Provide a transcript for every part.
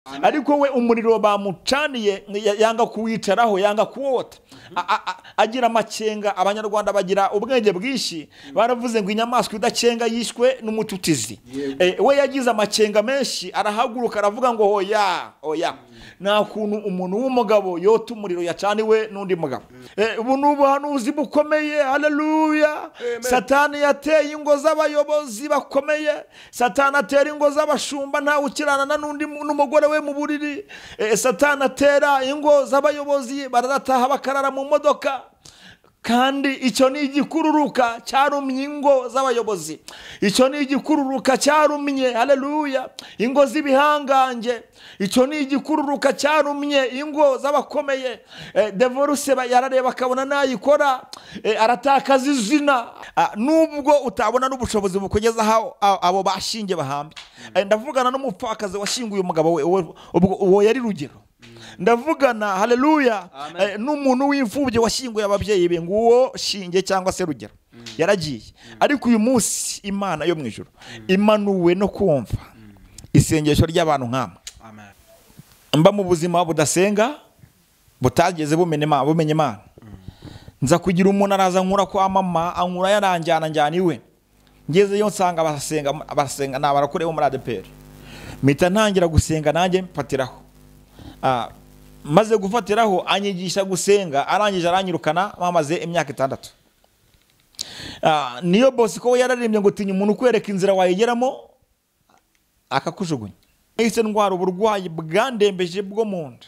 ariko we umuriro bamucaniye yanga kuwicaraho, yanga kuwota, agira amacenga. Abanyarwanda bagira ubwenge bwinshi, baravuze ngo inyamaswa idacenga yishwe n'umututizi. We yagize amacenga menshi, arahaguruka aravuga ngo oya nta kuntu umuntu w'umugabo yota umuriro yacaniwe n'undi mugabo. Ubu ni ubuhanuzi bukomeye. Haleluya. Satani yateye ingo z'abayobozi bakomeye, Satani atera ingo z'abashumba ntawe ukirana n'umugore we mu buriri, Satani atera ingo z'abayobozi barataha bakarara mu modoka. Kandi icyo ni igikururuka cyarumye ingo z'abayobozi, icyo ni igikururuka cyarumye, haleluya, ingo z'ibihangange. Icyo ni igikururuka cyarumye ingo z'abakomeye. Divorce yarareba akabona nayikora aratakaza izina. Nubwo utabona n'ubushobozi bukugeza aho abo bashinge bahambye. Ndavugana n'umupfakazi washinguye umugabo we, uwo yari Rugero. Ndavugana, haleluya, n'umuntu w'imfubye washinguye ababyeyi be, nguwo Shinge cyangwa se Rugero yaragiye. Ariko uyu munsi Imana yo mu ijuru imanuwe no kumva isengesho ry'abantu nk'ama. Mba mu buzima budasenga, butageze bumenye Imana. Nza kugira umuntu araza nkura kwa mama, ankura yaranjyana iwe. Ngezeyo nsanga basenga n'abarakore bo muri ADPR. Mpita ntangira gusenga nanjye mfatiraho. Maze gufatiraho anyigisha gusenga, arangije aranyirukana mamaze imyaka 6. Niyo boss ko yararimbye ngo tinya umuntu kwereka inzira wayigeramo akakujugunya. Ese ndwara uburwayi bwandembeje bwo munda.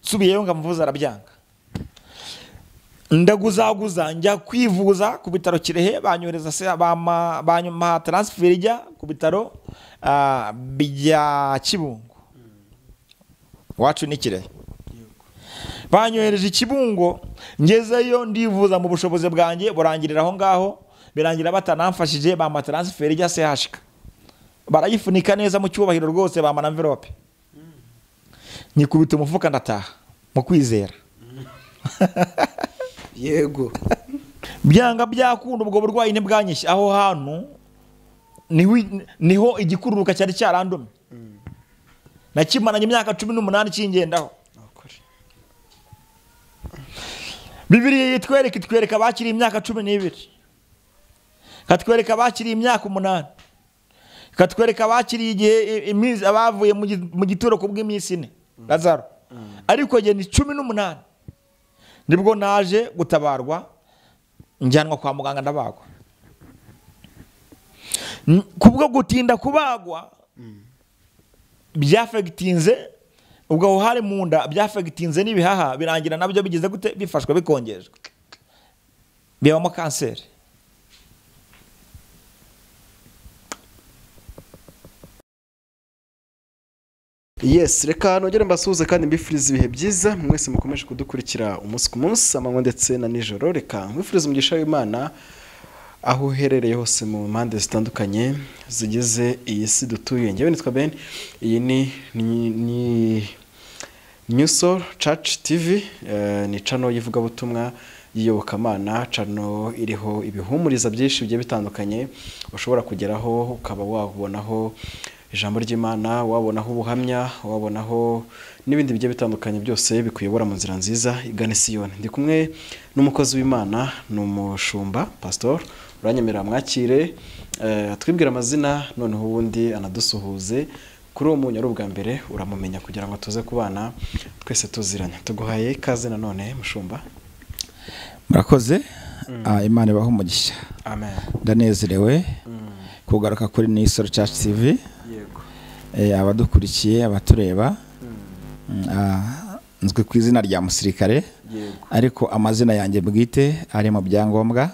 Subiyeyo ngamuvuza arabyanga. Ndaguzaguza njya kwivuza ku bitaro Kirehe, banyohereza se banyuma transfer ijya ku bitaro bijya Kibungo. Wacu ni Kirehe. Banyohereje Kibungo, ngezeyo ndivuza mu bushobozi bwanjye burangirira aho ngaho, birangira batanamfashije bama transfer ijya CHK. Barayifunika neza mu cyubahiro rwose bama na envelope. Nikubita umufuka ndataha mu kwizera. Yego. Byanga byakunda ubwo burwayi ntibwanyishe aho hantu niho igikururuka cyari cyarandume. Nakimaranye imyaka 18 kingendaho. Bibiliya itwereka bakiri imyaka 12. Katwereka bakiri imyaka 8. Katwereka bakiri igihe imizi abavuye mu gituro kubw'iminsi 4. Lazaro. Ariko je ni 18. Nibwo naje gutabarwa, njyanwa kwa muganga ndabagwa. Kubwo gutinda kubagwa byafegitinze, ubwo aho hari mu nda byafegitinze n'ibihaha, birangira nabyo bigize gute bifashwe bikongejwe, bibamo kanseri. Yes, reka nongere mbasuhuze kandi mbifuriza ibihe byiza mwese mukomeje kudukurikira umunsi ku munsi, amanywa ndetse na nijoro. Reka mwifuriza umugisha w'Imana aho uherereye hose mu mpande zitandukanye zigize iyi si dutuye. Njyewe nitwa Ben, iyi ni New Soul Church TV, ni channel y'ivugabutumwa y'iyobokamana, channel iriho ibihumuriza byinshi bigiye bitandukanye ushobora kugeraho ukaba wabonaho ijambo ry'Imana, wabonaho ubuhamya, wabonaho n'ibindi bigiye bitandukanye byose bikuyobora mu nzira nziza igana Siyoni. Ndi kumwe n'umukozi w'Imana, n'umushumba Pastor. Uranyemerera mwakire twibwira amazina, noneho ubundi anadusuhuze kuri uwo munyu ari ubwa mbere uramumenya kugira ngo tuze kubana twese tuziranye. Tuguhaye ikaze nanone mushumba. Murakoze. Imana ibaho umugisha. Amen. Ndanezerewe kugaruka kuri New Soul Church TV. Yego. Abadukurikiye, abatureba, nzwe ku izina rya musirikare. Yego. Ariko amazina yanjye bwite ari mu byangombwa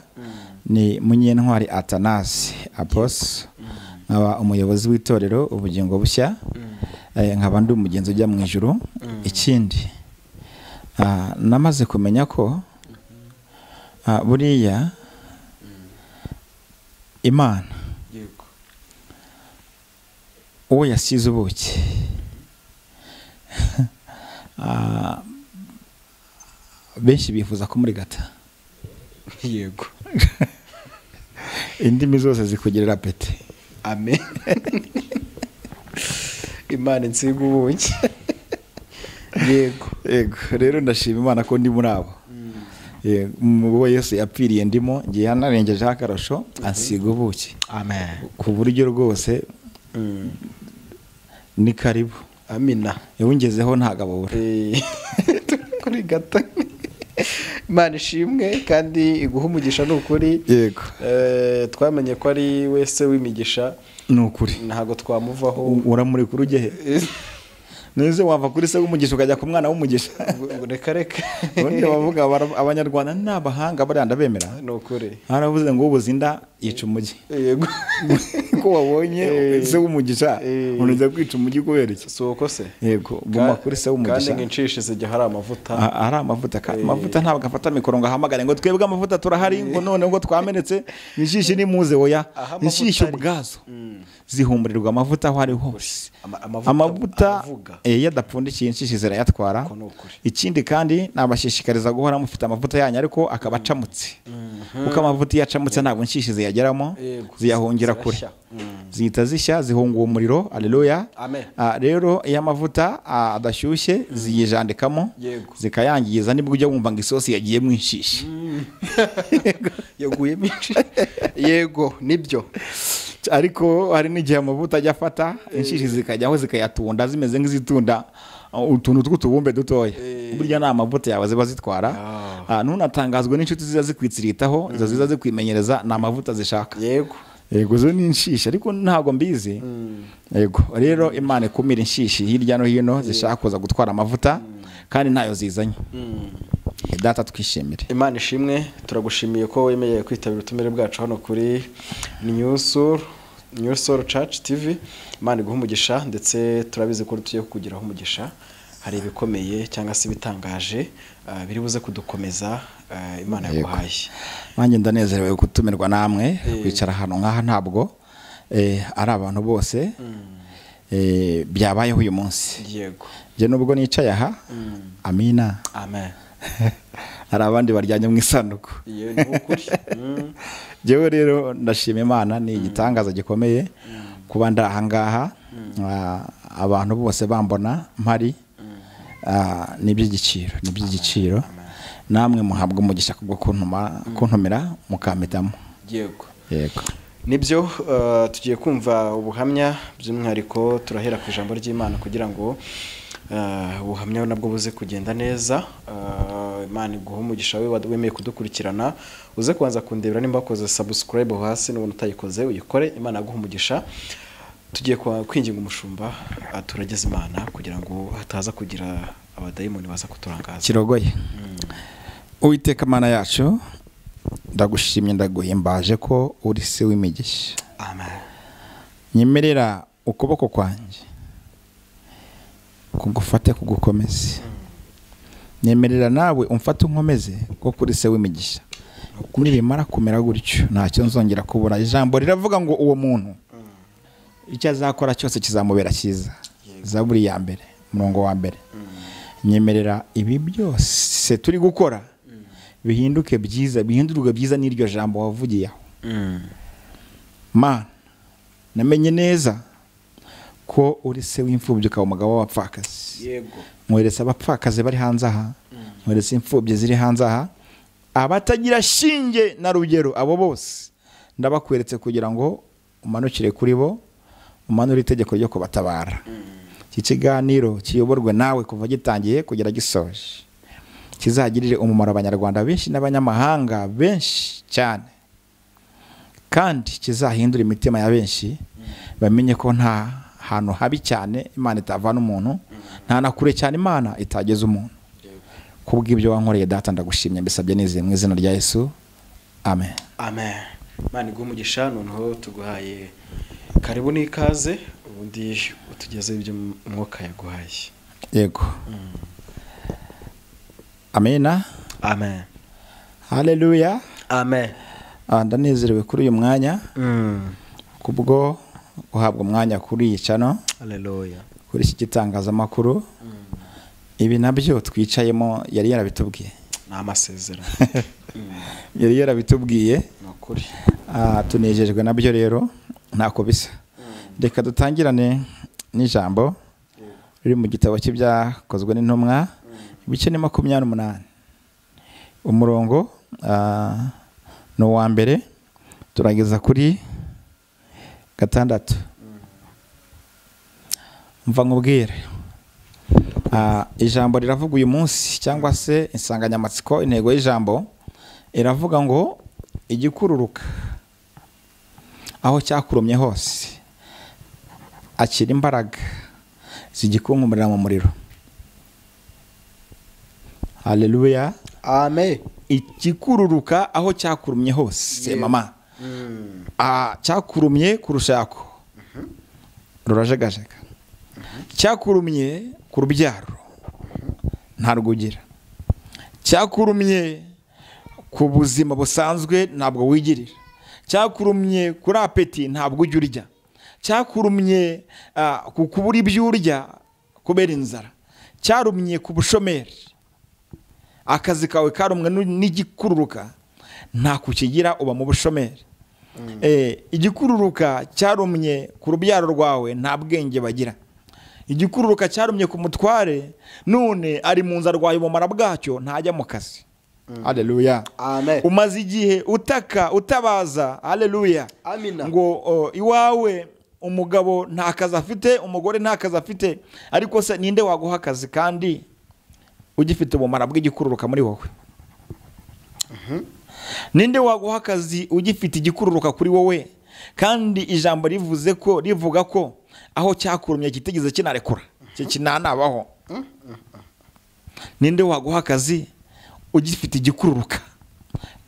ni Munyentwari Athanase Apostle. Nkaba umuyobozi w'itorero Ubugingo Bushya, nkaba ndi umugenzi ujya mu ijuru. Ikindi namaze kumenya ko buriya Imana uwo yasize ubuki benshi bifuza kumurigata. Yego. Indimi zose zikugerera pete. Amen. Imana insiga ubuki. Yego rero ndashima Imana ko ndi muri abo. Mu Yesu yapfiriye ndimo ngiye hanarengejeho akarasho ansiga ubuki. Amen. Ku buryo rwose ni karibu. Amina. Yawungezeho ntagabura. Kuri gato. Imana ishimwe kandi iguha umugisha n'ukuri. Yego. Twamenye ko ari wese w'imigisha n'ukuri. Ntago twamuvaho. Uramuri kuruge he? Neze wava kuri se w'umugisha ukajya ku mwana w'umugisha. Reka. Ubundi bavuga abanyarwanda n'abahanga baranda bemera. N'ukuri. Haravuze ngo ubuzinda yica umujyi. Yego. Ko wabonye se w'umugisha unajya kwica umujyi kubera iki? Soko se. Yego, guma kuri se w'umugisha. Kandi nginshishi zijya hari amavuta. Hari amavuta kandi amavuta ntabwo afata mikoro ngo ahamagare ngo twebwe amavuta turahari ngo none ngo twamenetse nishishi ni muze oya. Nishishi ubwazo. Zihumurirwa amavuta aho ari hose. Amavuta yadapfundikiye inshishi zirayatwara. Ikindi kandi nabashishikariza guhora mufite amavuta yanyu ariko akaba acamutse. Uko amavuta yacamutse ntabwo inshishi ziyageramo ziyahungira kure. Zihita zishya zihunga umuriro. Haleluya. Rero iyo amavuta adashyushye ziyijandikamo zikayangiza nibwo ujya wumva ngo isosi yagiye mu inshishi. Yaguye mu inshishi. Yego nibyo. Ariko hari n'igihe amavuta ajya afata inshishi zikajyaho zikayatunda zimeze nk'izitunda utuntu tw'utubumbe dutoya. Burya nta mavuta yawe ziba zitwara. Ntunatangazwe n'inshuti ziza zikwitsiritaho izo ziza zikwimenyereza ni amavuta zishaka. Yego zo ni inshishi ariko ntago mbizi. Yego rero Imana ikumira inshishi hirya no hino zishaka kuza gutwara amavuta kandi ntayo zizanye. Data twishimire. Imana ishimwe turagushimiye ko wemeye kwitabira utumire bwacu hano kuri New Soul Church TV. Imana iguha umugisha ndetse turabizi ko tugiye kukugiraho umugisha. Hari ibikomeye cyangwa se bitangaje biri buze kudukomeza. Imana yaguhaye. Nanjye ndanezerewe gutumirwa namwe kwicara hano nkaha ntabwo ari abantu bose byabayeho uyu munsi. Yego. Je nubwo nicaye aha. Amina. Amen. Hari abandi baryanye mu isanduku. Jewe rero ndashima Imana ni igitangaza gikomeye kuba ndaha ngaha abantu bose bambona mpari niby'igiciro namwe muhabwa umugisha kubwo kuntumira mukampitamo. Yego. Yego. Nibyo tugiye kumva ubuhamya by'umwihariko turahera ku ijambo ry'Imana kugira ngo ubuhamya nabwo buze kugenda neza. Imana iguha umugisha we wemeye kudukurikirana uze kubanza kundebera nimba wakoze subscribe hasi n'ubona utayikoze uyikore. Imana aguha umugisha. Tugiye kwinginga umushumba turageze Imana kugira ngo hataza kugira abadayimoni baza kuturangaza. Kirogoye. Uwiteka Mana yacu ndagushimye ndaguhimbaje ko uri se w'imigisha. Amen. Nyemerera ukuboko kwanjye kugufate kugukomeze. Nyemerera nawe umfate unkomeze ko kuri se w'imigisha. Nibimara kumera gutyo ntacyo nzongera kubura. Ijambo riravuga ngo uwo muntu icyo azakora cyose kizamubera cyiza. Zaburi ya mbere umurongo wa mbere. Nyemerera ibi byose turi gukora bihinduke byiza, bihindurwe byiza n'iryo jambo wavugiye aho. Mana namenye neza ko uri se w'imfubyi ukaba umugabo w'abapfakazi. Yego. Mweretse abapfakazi bari hanze aha. Mweretse imfubyi ziri hanze aha. Abatagira shinge na rugero abo bose ndabakweretse kugira ngo umanukire kuri bo, umanure itegeko ryo kubatabara. Iki kiganiro kiyoborwe nawe kuva gitangiye kugera gisoje. Kizagirire umumaro abanyarwanda benshi n'abanyamahanga benshi cyane. Kandi kizahindura imitima ya benshi bamenye ko nta hantu habi cyane Imana itavana umuntu, nta nakure cyane Imana itageza umuntu. Kubw'ibyo wankoreye Data ndagushimye mbisabye nizeye mu izina rya Yesu. Amen. Amen. Imana iguha umugisha. Noneho tuguhaye karibu n'ikaze ubundi utugeze ibyo umwuka yaguhaye. Yego. Amena. Amen. Haleluya. Amen. Ndanezerewe kuri uyu mwanya kubwo uhabwa umwanya kuri iyi channel. Haleluya. Kuri iki gitangazamakuru. Ibi nabyo twicayemo yari yarabitubwiye. N'amasezerano. Yari yarabitubwiye. Nokuri. Tunejejwe nabyo rero ntako bisa. Reka dutangirane n'ijambo riri mu gitabo cy'ibyakozwe n'intumwa ibice ni 28 umurongo ni uwa mbere turageza kuri 6. mva nkubwire ijambo riravuga uyu munsi cyangwa se insanganyamatsiko intego y'ijambo iravuga ngo igikururuka aho cyakurumye hose akira imbaraga zigikunkumurira mu muriro. Haleluya, amen. Igikururuka aho cyakurumye hose mama cyakurumye ku rushako rurajegajega, cyakurumye ku rubyaro nta rwugira, cyakurumye ku buzima busanzwe ntabwo wigirira, cyakurumye kuri apeti ntabwo ujya urya, cyakurumye ku kubura ibyo urya kubera inzara, cyarumye ku bushomeri, akazi kawe karumwe n'igikururuka nta kukigira uba mu bushomeri. Igikururuka cyarumye ku rubyaro rwawe nta bwenge bagira, igikururuka cyarumye ku mutware none ari mu nzara rwawe mu mara bwacyo ntajya mu kazi. Haleluya, amen. Umaze igihe utaka utabaza, haleluya, amina, ngo iwawe umugabo nta kazi afite, umugore nta kazi afite, ariko se ninde waguha akazi kandi ugifite ubumara bw'igikururuka muri wowe? Ninde waguha akazi ugifite igikururuka kuri wowe kandi ijambo rivuga ko aho cyakurumye kitigeze kinarekura kinanabaho? Ninde waguha akazi ugifite igikururuka?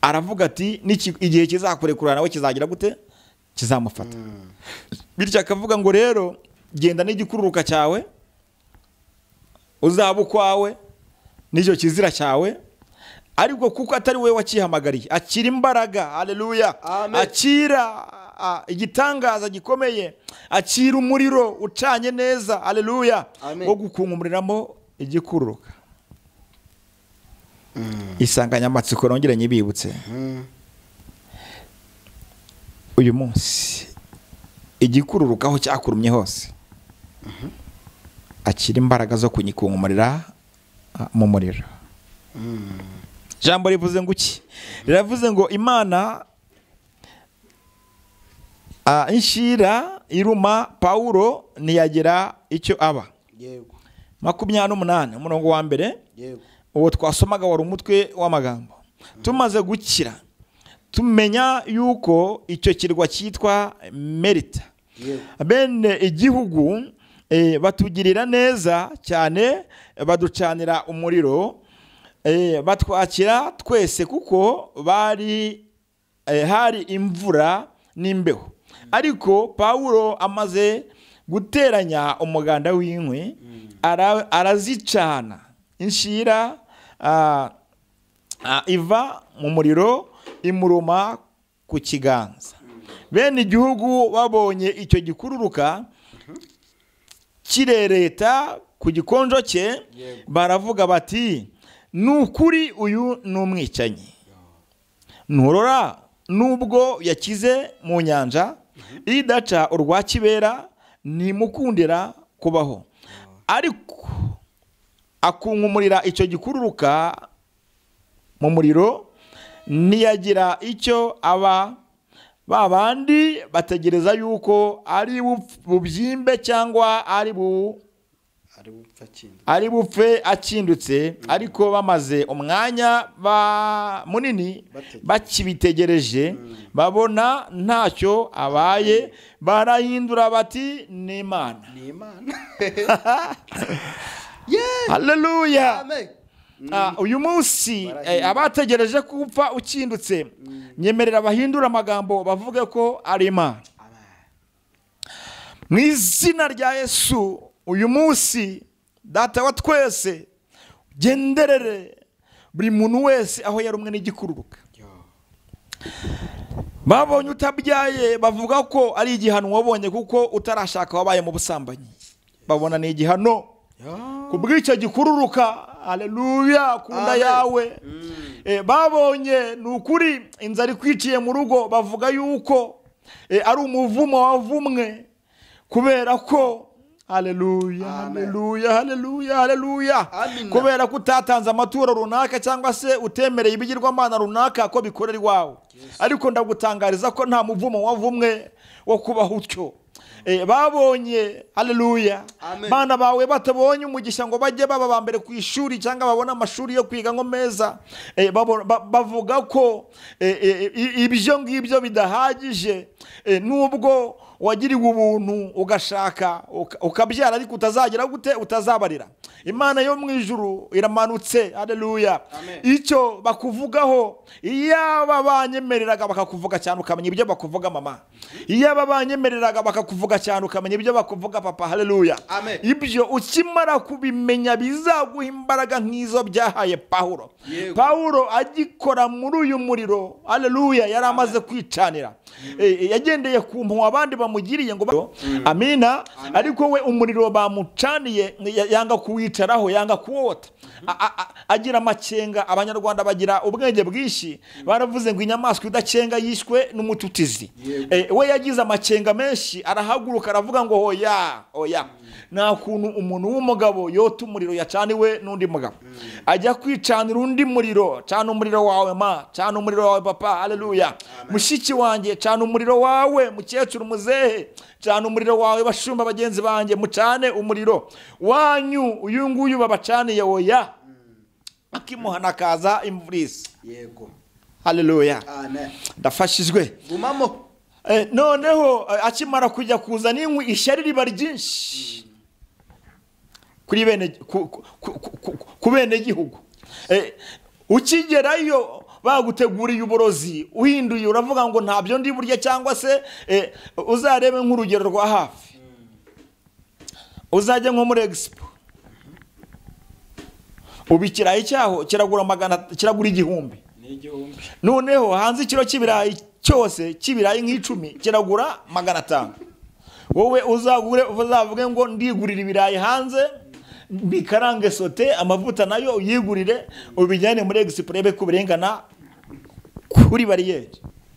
Aravuga ati igihe kizakurekura nawe kizagira gute? Kizamufata. Bityo akavuga ngo rero genda n'igikururuka cyawe, uzaba ukwawe n'icyo kizira cyawe, ariko kuko atari wowe wakihamagariye. Akira imbaraga, haleluya, akira igitangaza gikomeye, akira umuriro ucanye neza, haleluya, wo gukungumuriramo igikururuka. Insanganyamatsiko nongere nyibibutse uyu munsi, igikururuka aho cyakurumye hose akira imbaraga zo kunyikungumurira mu muriro. Jambo rivuze ngo iki? Riravuze ngo Imana inshira iruma Paulo ntiyagira icyo aba. Yego. 28 umurongo wa mbere. Yego. Uwo twasomaga wari umutwe w'amagambo. Tumaze gukira tumenya yuko icyo kirwa cyitwa Merita. Yego. Bene igihugu batugirira neza cyane, baducanira umuriro, batwakira twese kuko hari imvura n'imbeho. Ariko Paulo amaze guteranya umuganda w'inkwi arazicana, inshira iva mu muriro imuruma ku kiganza. Bene igihugu babonye icyo gikururuka kirereta ku gikonjo cye, baravuga bati nukuri uyu numwicanyi. Nturora nubwo yakize mu nyanja idaca urwa kibera nimukundira kubaho, ariko akunkumurira icyo gikururuka mu muriro ntiyagira icyo aba. Babandi bategereza yuko ari bubyimbe cyangwa ari bupfe akindutse, ariko bamaze umwanya munini bakibitegereje babona ntacyo abaye, barahindura bati ni Imana. Haleluya, uyu munsi abategereje kupfa ukindutse, nyemerera bahindura amagambo bavuge ko ari Imana. Mu izina rya Yesu uyu munsi Data wa twese genderere buri muntu wese aho yarumwe n'igikururuka. Babonye utabyaye bavuga ko ari igihano wabonye kuko utarashaka wabaye mu busambanyi, babona ni igihano kubw'icyo gikururuka. Haleluya, kunda yawe. Babonye nukuri inzara ikwiciye mu rugo, bavuga yuko ari umuvumo wavumwe kubera ko haleluya Amen. haleluya haleluya haleluya Amina. kubera ko utatanze amaturo runaka cyangwa se utemereye ibigirwamana runaka ko bikorera iwawe. Ariko ndagutangariza ko nta muvumo wavumwe wo kubaho utyo. Babonye haleluya Amen. bana bawe batabonye umugisha ngo bajye baba ba mbere ku ishuri cyangwa babone amashuri yo kwiga ngo meza, bavuga ko ibyo ngibyo bidahagije, nubwo wagiriwe ubuntu ugashaka ukabyara ariko utazagira gute, utazabarira. Imana yo mu ijuru iramanutse, haleluya. Icyo bakuvugaho, iyaba banyemereraga bakakuvuga cyane ukamenya ibyo bakuvuga mama, iyaba banyemereraga bakakuvuga cyane ukamenya ibyo bakuvuga papa, haleluya. Ibyo ukimara kubimenya bizaguha imbaraga nk'izo byahaye Pawulo. Pawulo agikora muri uyu muriro, haleluya, yari amaze kwicanira. Yagendeye ku mpuhwe abandi bamugiriye ngo amina. Ariko we umuriro bamucaniye yanga kuwicaraho, yanga kuwota, agira amakenga. Abanyarwanda bagira ubwenge bwinshi, baravuze ngo inyamaswa idacenga yishwe n'umututizi. We yagize amakenga menshi, arahaguruka aravuga ngo oya oya, nta kuntu umuntu w'umugabo yota umuriro yacaniwe n'undi mugabo ajya kwicanira undi muriro. Cana umuriro wawe ma, cana umuriro wawe papa, haleluya. Mushiki wanjye, cana umuriro wawe. Mukecuru muzehe, cana umuriro wawe. Bashumba bagenzi banjye, mucane umuriro wanyu. Uyu nguyu babacaniye oya, akimuhana kaza imvurisi. Yego, haleluya. amen. Ndafashijwe Gumamo. Noneho akimara kujya kuzana inkwi, ishyari riba ryinshi kuri ku bene gihugu. Ukigerayo baguteguriye uburozi, uhinduye uravuga ngo ntabyo ndi burya, cyangwa se uzarebe nk'urugero rwa hafi, uzajya nko muri Expo, ubikirayi cyaho kiragura 1,000. Noneho hanze ikiro cy'ibirayi cyose cy'ibirayi nk'icumi kiragura 500. Wowe uzavuge ngo ndigurira ibirayi hanze, bikarange sote, amavuta nayo uyigurire, ubijyane muri Expo urebe ko birengana kuri bariyeri.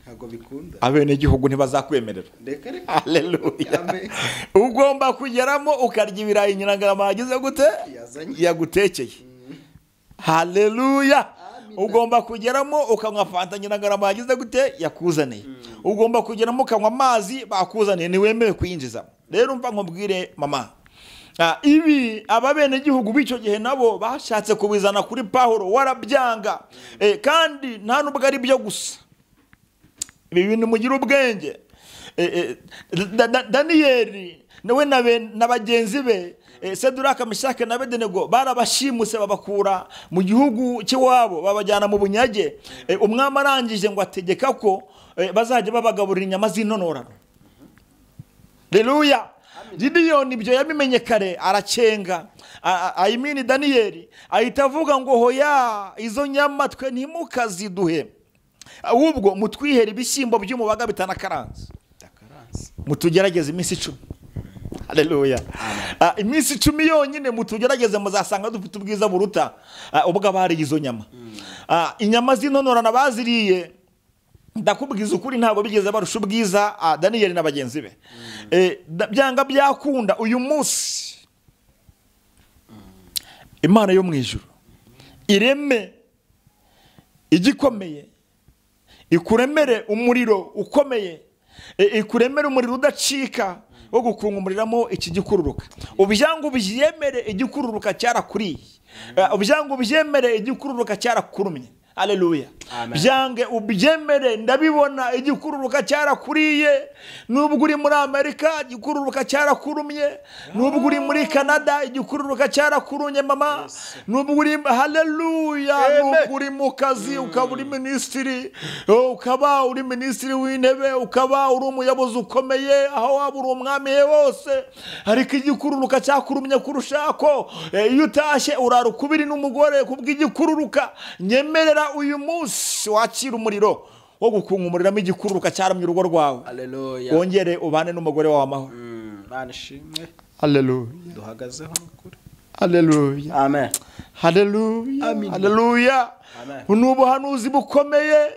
Ntago bikunda. Abene gihugu ntibazakwemerera. Haleluya. Ugomba kugeramo ukarya ibirayi Nyirangarama yagize gute, yagutekeye. Haleluya. Ugomba kugeramo ukanywa fanta Nyirangarama yagize gute, yakuzaniye. Ugomba kugeramo ukanywa amazi bakuzaniye, niwemewe kuyinjiza. Rero umva nkubwire mama, ibi ababene gihugu b'icyo gihe nabo bashatse kubizana kuri Pawulo, warabyanga. Kandi nta nubwo ari byo gusa, ibi bintu mugira ubwenge. Daniyeli nawe na bagenzi be, Seduraka, Meshaki na Abedenego, barabashimuse babakura mu gihugu cy'iwabo babajyana mu bunyage. Umwami arangije ngo ategeka ko bazajya babagaburira inyama z'intonorano. Haleluya. Gideyoni ibyo yabimenye kare, aracenga. Daniyeli ahita avuga ngo hoya, izo nyama twe ntimukaziduhe, ahubwo mutwihera ibishyimbo by'umubaga bitanakaranze, mutugerageze iminsi 10. Haleluya. Iminsi 10 yonyine mutugerageze, muzasanga dufite ubwiza buruta ubwo abari izo nyama. Inyama z'intonorana baziriye, ndakubwiza ukuri ntabwo bigeze barusha ubwiza Daniyeli na bagenzi be. Byanga byakunda uyu munsi Imana yo mu ijuru ireme igikomeye, ikuremere umuriro ukomeye, ikuremere umuriro udacika wo gukungumiriramo iki gikururuka. Ubyango byemere igikururuka cyarakuriye, ubyango byemere igikururuka cyarakurumye. Haleluya. Byange ubyemere, ndabibona igikururuka cyarakuriye. Nubwo uri muri Amerika igikururuka cyarakurumye, nubwo uri muri Canada igikururuka cyarakurunye mama, nubwo uri haleluya, nubwo uri mu kazi ukaba uri minisitiri, ukaba uri minisitiri w'intebe, ukaba uri umuyobozi ukomeye, aho waba uri umwami wose, ariko igikururuka cyakurumye kurushako. Iyo utashye urarukubiri n'umugore kubw'igikururuka. Nyemerera uyu munsi wakira umuriro wo gukungumiriramo igikururuka cyaramye urugo rwawe. Haleluya. Wongere ubane n'umugore wawe amahoro. Manishimwe. Haleluya. Duhagazeho n'ukuri. Haleluya. Amen. Haleluya. Amen. Haleluya. Amen. Nubuhanuzi bukomeye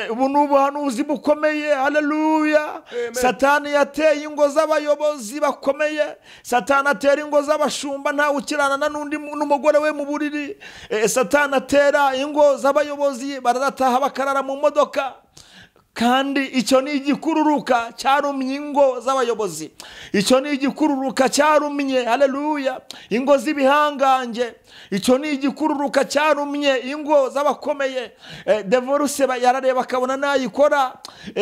ubu ni ubuhanuzi bukomeye. Haleluya. Satani yateye ingo z'abayobozi bakomeye. Satani atera ingo z'abashumba ntawe ukirana n'undi n'umugore we mu buriri. Satani atera ingo z'abayobozi barataha bakarara mu modoka. Kandi icyo ni igikururuka cyarumye ingo z'abayobozi. Icyo ni igikururuka cyarumye, haleluya, ingo z'ibihangange. Icyo ni igikururuka cyarumye ingo z'abakomeye. Divorce yarareba akabona nayikora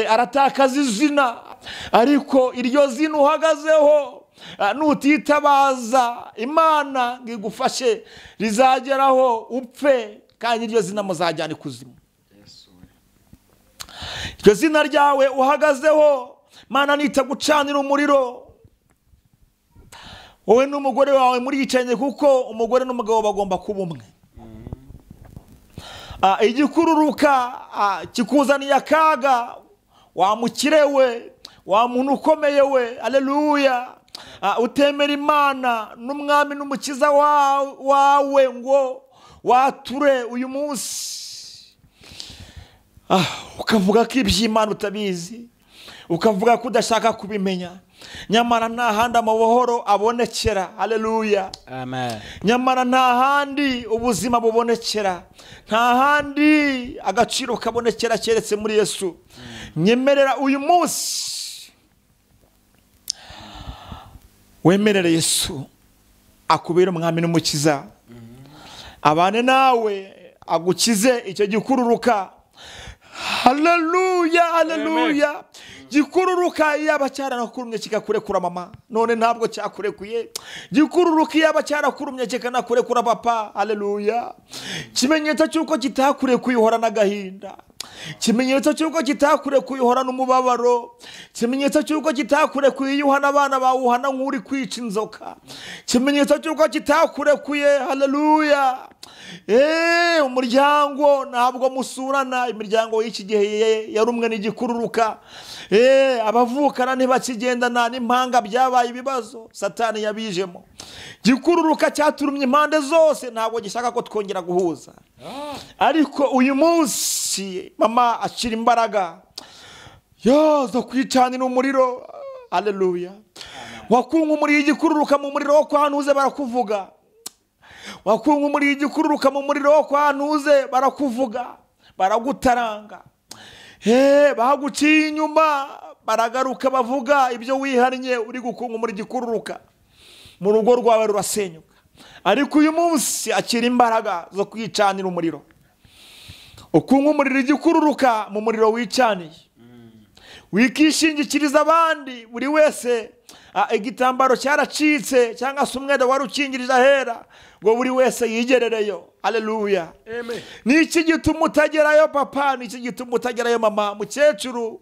aratakaza izina. Ariko iryo zina uhagazeho nutitabaza Imana ngo igufashe rizageraho upfe, kandi iryo zina muzajyana ikuzimu. Iryo zina ryawe uhagazeho Mana nitagucanira umuriro, wowe n'umugore wawe muri yicanye, kuko umugore n'umugabo bagomba kuba umwe. Igikururuka kikuzaniye akaga, wa mukire we, wa muntu ukomeye we, haleluya, utemera Imana n'umwami n'umukiza wawe ngo wature uyu munsi. Ukavuga ko iby'Imana utabizi, ukavuga ko udashaka kubimenya, nyamara nta handi amahoro abonekera. Haleluya, amen. Nyamara nta handi ubuzima bubonekera, nta handi agaciro kabonekera keretse muri Yesu. Nyemerera uyu munsi wemerere Yesu akubere umwami n'umukiza, abane nawe agukize icyo gikururuka. Haleluya, haleluya. Gikururuka yaba cyaranakurumye kikakurekura mama, none ntabwo cyakurekuye. Gikururuka yaba cyarakurumye kikanakurekura papa, haleluya. Kimenyetso cyuko kitakurekuye uhora n'agahinda, kimenyetso cyuko kitakurekuye uhora n'umubabaro, kimenyetso cyuko kitakurekuye uhana abana bawe uhana nk'uri kwica inzoka, kimenyetso cyuko kitakurekuye, haleluya. Umuryango ntabwo musurana, imiryango y'iki gihe yarumwe n'igikururuka. Abavukana ntibakigendana, n'impanga byabaye ibibazo Satani yabijemo. Gikururuka cyaturumye impande zose, ntabwo gishaka ko twongera guhuza. Ariko uyu munsi mama akira imbaraga zo kwicanira umuriro, haleluya. Wakunkumuriye igikururuka mu muriro wo kwa ntuze barakuvuga, wakunkumuriye igikururuka mu muriro wo kwa ntuze barakuvuga, baragutaranga. Baguciye inyuma baragaruka bavuga ibyo wihannye, uri gukunkumura igikururuka, mu rugo rwawe rurasenyuka. Ariko uyu munsi akira imbaraga zo kwicanira umuriro. Ukunkumurira igikururuka mu muriro wicaniye, wikishingikiriza abandi. Buri wese igitambaro cyaracitse cyangwa se umwenda wari ukingirije ahera ngo buri wese yigerereyo. Haleluya, amen. Niki gituma utagerayo papa? Niki gituma utagerayo mama, mukecuru,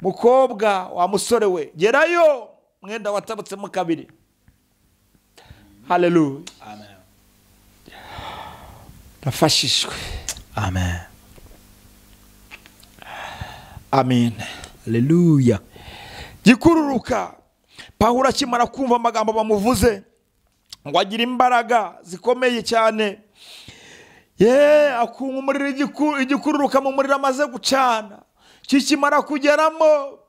mukobwa, wa musore we? Gerayo, mwenda watabutsemo kabiri. Haleluya, amen. Nafashishwe, amen, amen, haleluya. Gikururuka Pawulo akimara kumva amagambo bamuvuze ngo agira imbaraga zikomeye cyane, akunkumurira igikururuka mu muriro amaze gucana. Kikimara kugeramo,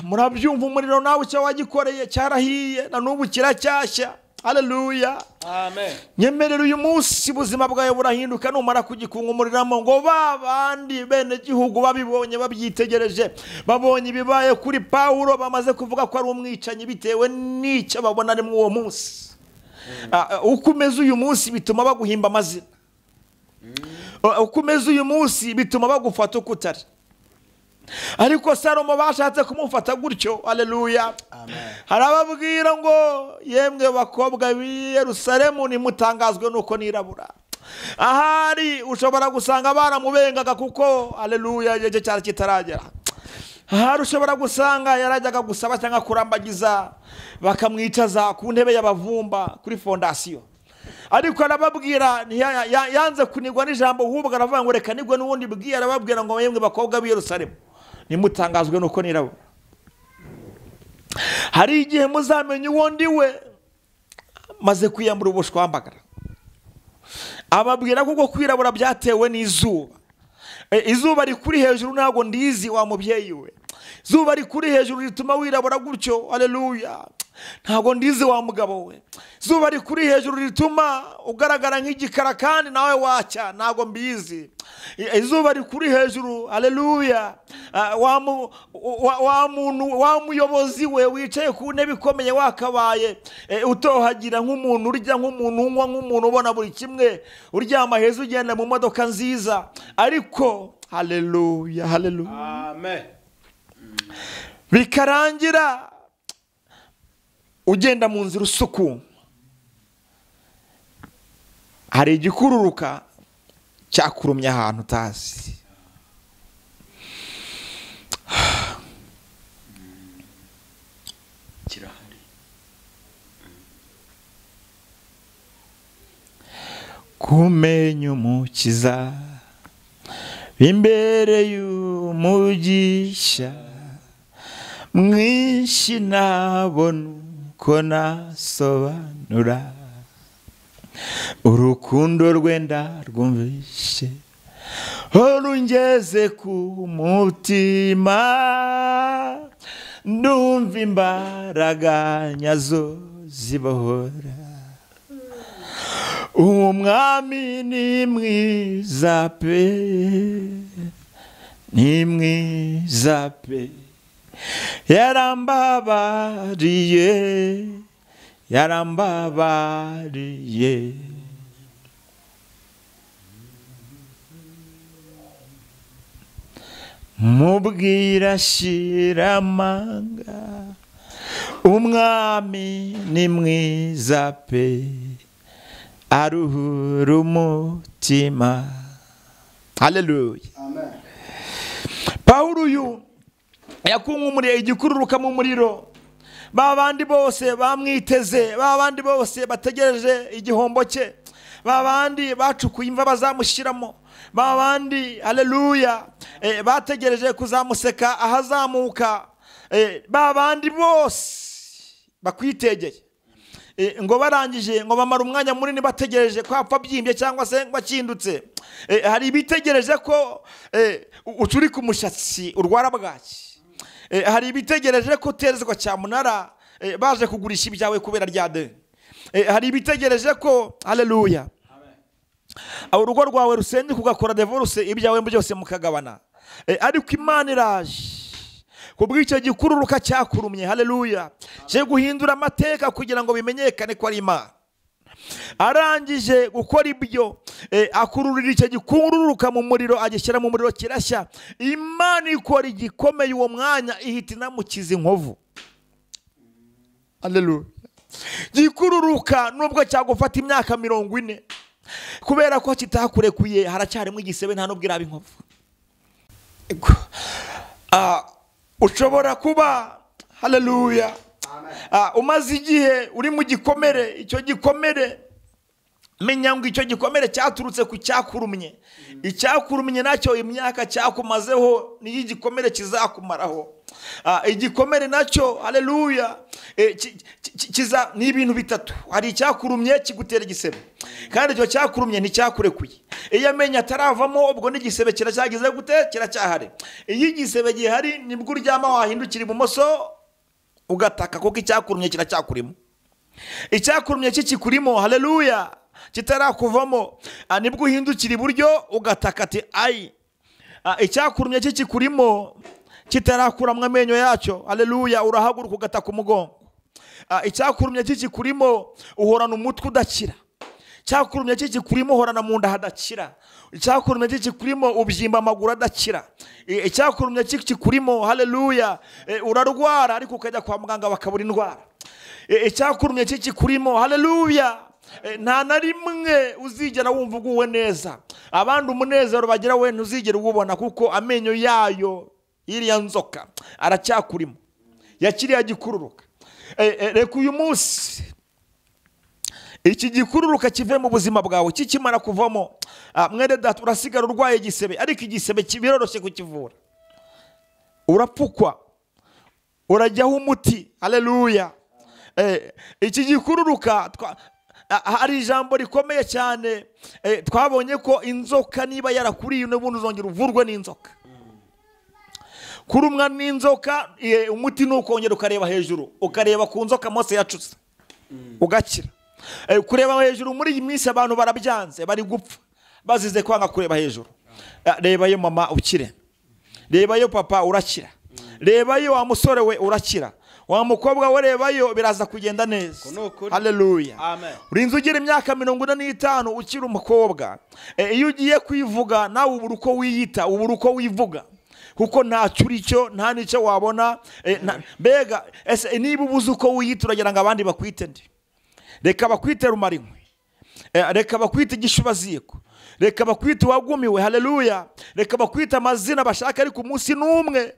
murabyumva, umuriro nawe icyo wagikoreye cyarahiye, na n'ubu kiracyashya. Haleluya, amen. Nyemerera uyu munsi ubuzima bwawe burahinduka numara kugikungumuriramo, ngo babandi bene gihugu babibonye, babyitegereje, babonye ibibaye kuri Pawulo, bamaze kuvuga ko ari umwicanyi bitewe n'icyo babona ari mu uwo munsi. Uko umeze uyu munsi bituma baguhimba amazina, uko umeze uyu munsi bituma bagufata uko utari. Ariko Salomo bashatse kumufata gutyo, haleluya, amen. Harababwira ngo yemwe bakobwa b'i Yerusalemu nimutangazwe nuko nirabura. Ahari ushobora gusanga baramubengaga kuko, haleluya, igihe cyari kitaragera. Ahari ushobora gusanga yarajyaga gusaba cyangwa kurambagiza, bakamwicaza ku ntebe y'abavumba kuri fondasiyo. Ariko arababwira, yanze kunigwa n'ijambo, ahubwo aravuga ngo reka nigwe n'ubundi bwiye. Arababwira ngo yemwe bakobwa b'i Yerusalemu nimutangazwe nuko nirabura. Hari igihe muzamenya uwo ndi we maze kwiyambura ubushwambagara. Ababwira kuko kwirabura byatewe n'izuba, izuba rikuri hejuru ntabwo ndizi wa mubyeyi we. Izuba rikuri hejuru rituma wirabura gutyo, haleluya, ntabwo ndizi wa mugabo we. Izuba rikuri hejuru rituma ugaragara nk'igikara kandi nawe wacya, ntabwo mbizi. Izuba rikuri hejuru, haleluya, wa muyobozi we wicaye ku ntebe ikomeye wakabaye utohagira nk'umuntu urya, nk'umuntu unywa, nk'umuntu ubona buri kimwe, uryama heza, ugenda mu modoka nziza, ariko haleluya, haleluya, amen, bikarangira ugenda mu nzira usuku, hari igikururuka cyakurumye ahantu utazi. kirahari. Kumenya umukiza imbere y'umugisha mwinshi nabona uko nasobanura, urukundo rwenda rwumvishe rungeze ku mutima, ndumva imbaraga nyazo zibohora. Umwami ni mwiza pe, ni mwiza pe, yarambabariye, yarambabariye. Mubwira shira amanga, umwami ni mwiza pe, aruhura umutima. Haleluya, Amen. Pawulo uyu yakunkumuriye igikururuka mu muriro. Babandi bose bamwiteze, babandi bose bategereje igihombo cye, babandi bacukuye imva bazamushyiramo, babandi haleluya bategereje kuzamuseka ahazamuka, babandi bose bakwitegeye, ngo barangije ngo bamara umwanya munini bategereje ko apfa byimbye cyangwa se bakindutse. Hari ibitegereje ko ucurika umushatsi urwara bwaki, hari ibitegereje ko uterezwa cyamunara baje kugurisha ibyawe kubera rya de, hari ibitegereje ko haleluya urugo rwawe rusenye kugakora divorce, ibyawe byose mukagabana. Ariko Imana iraje kubw'icyo gikururuka cyakurumye, haleluya, cyo guhindura amateka kugira ngo bimenyekane ko ari Imana. Arangije gukora ibyo, akururira icyo gikururuka mu muriro, agishyira mu muriro kirashya. Imana ikora igikomeye uwo mwanya, ihita inamukiza inkovu. Haleluya. Gikururuka nubwo cyagufata imyaka 40, kubera ko kitakurekuye haracyarimo igisebe, nta nubwo iraba inkovu. Ushobora kuba haleluya umaze igihe uri mu gikomere, icyo gikomere menya ngo icyo gikomere cyaturutse ku cyakurumye. Icyakurumye nacyo imyaka cyakumazeho niyo igikomere kizakumaraho. Igikomere nacyo haleluya kiza ni ibintu bitatu. Hari icyakurumye kigutera igisebe, kandi icyo cyakurumye nticyakurekuye. Iyo amenya ataravamo, ubwo n'igisebe kiracyagize gute, kiracyahari. Iyo igisebe gihari nibwo uryama wahindukira ibumoso ugataka, kuko icyakurumye kiracyakurimo. Icyakurumye kikikurimo haleluya kitarakuvamo, nibwo uhindukira iburyo ugataka ati ai. Icyakurumye kikikurimo kitarakuramwa amenyo yacyo, haleluya, urahaguruka ugataka umugongo. Icyakurumye kikikurimo uhorana umutwe udakira. Icyakurumye kikikurimo uhorana mu nda hadakira. Icyakurumye kikikurimo ubyimba amaguru adakira. Icyakurumye kikikurimo haleluya urarwara ariko ukajya kwa muganga bakabura indwara. Icyakurumye kikikurimo haleluya nta na rimwe uzigera wumva uguwe neza. Abandi umunezero bagira we ntuzigera uwubona, kuko amenyo yayo iriya nzoka aracyakurimo, yakiriya gikururuka. Reka uyu munsi iki gikururuka kive mu buzima bwawe. Kikimara kuvamo, mwene data urasigara urwaye igisebe, ariko igisebe biroroshye kukivura. Urapfukwa, urajyaho umuti, haleluya. Iki gikururuka hari ijambo rikomeye cyane twabonye ko inzoka niba yarakuriye n'ubundi uzongera uvurwe n'inzoka. Kurumwa n'inzoka umuti ni ukongera ukareba hejuru, ukareba ku nzoka Mose yacutse ugakira. Kureba hejuru muri iyi minsi abantu barabyanze, bari gupfa bazize kwanga kureba hejuru. Reba yo mama ukire, reba yo papa urakira, reba yo wa musore we urakira, wa mukobwa we reba yo biraza kugenda neza. Haleluya. Urinze ugira imyaka 45 ukiri umukobwa, iyo ugiye kwivuga nawe ubura uko wiyita, ubura uko wivuga, kuko nta cyuricyo nta nicyo wabona. Mbega ese niba ubuze uko wiyita uragira ngo abandi bakwite ndi? Reka bakwite rumarinkwe, reka bakwite igishubaziko, reka bakwite wagumiwe. Haleluya. Reka bakwite amazina bashaka ariko umunsi n'umwe.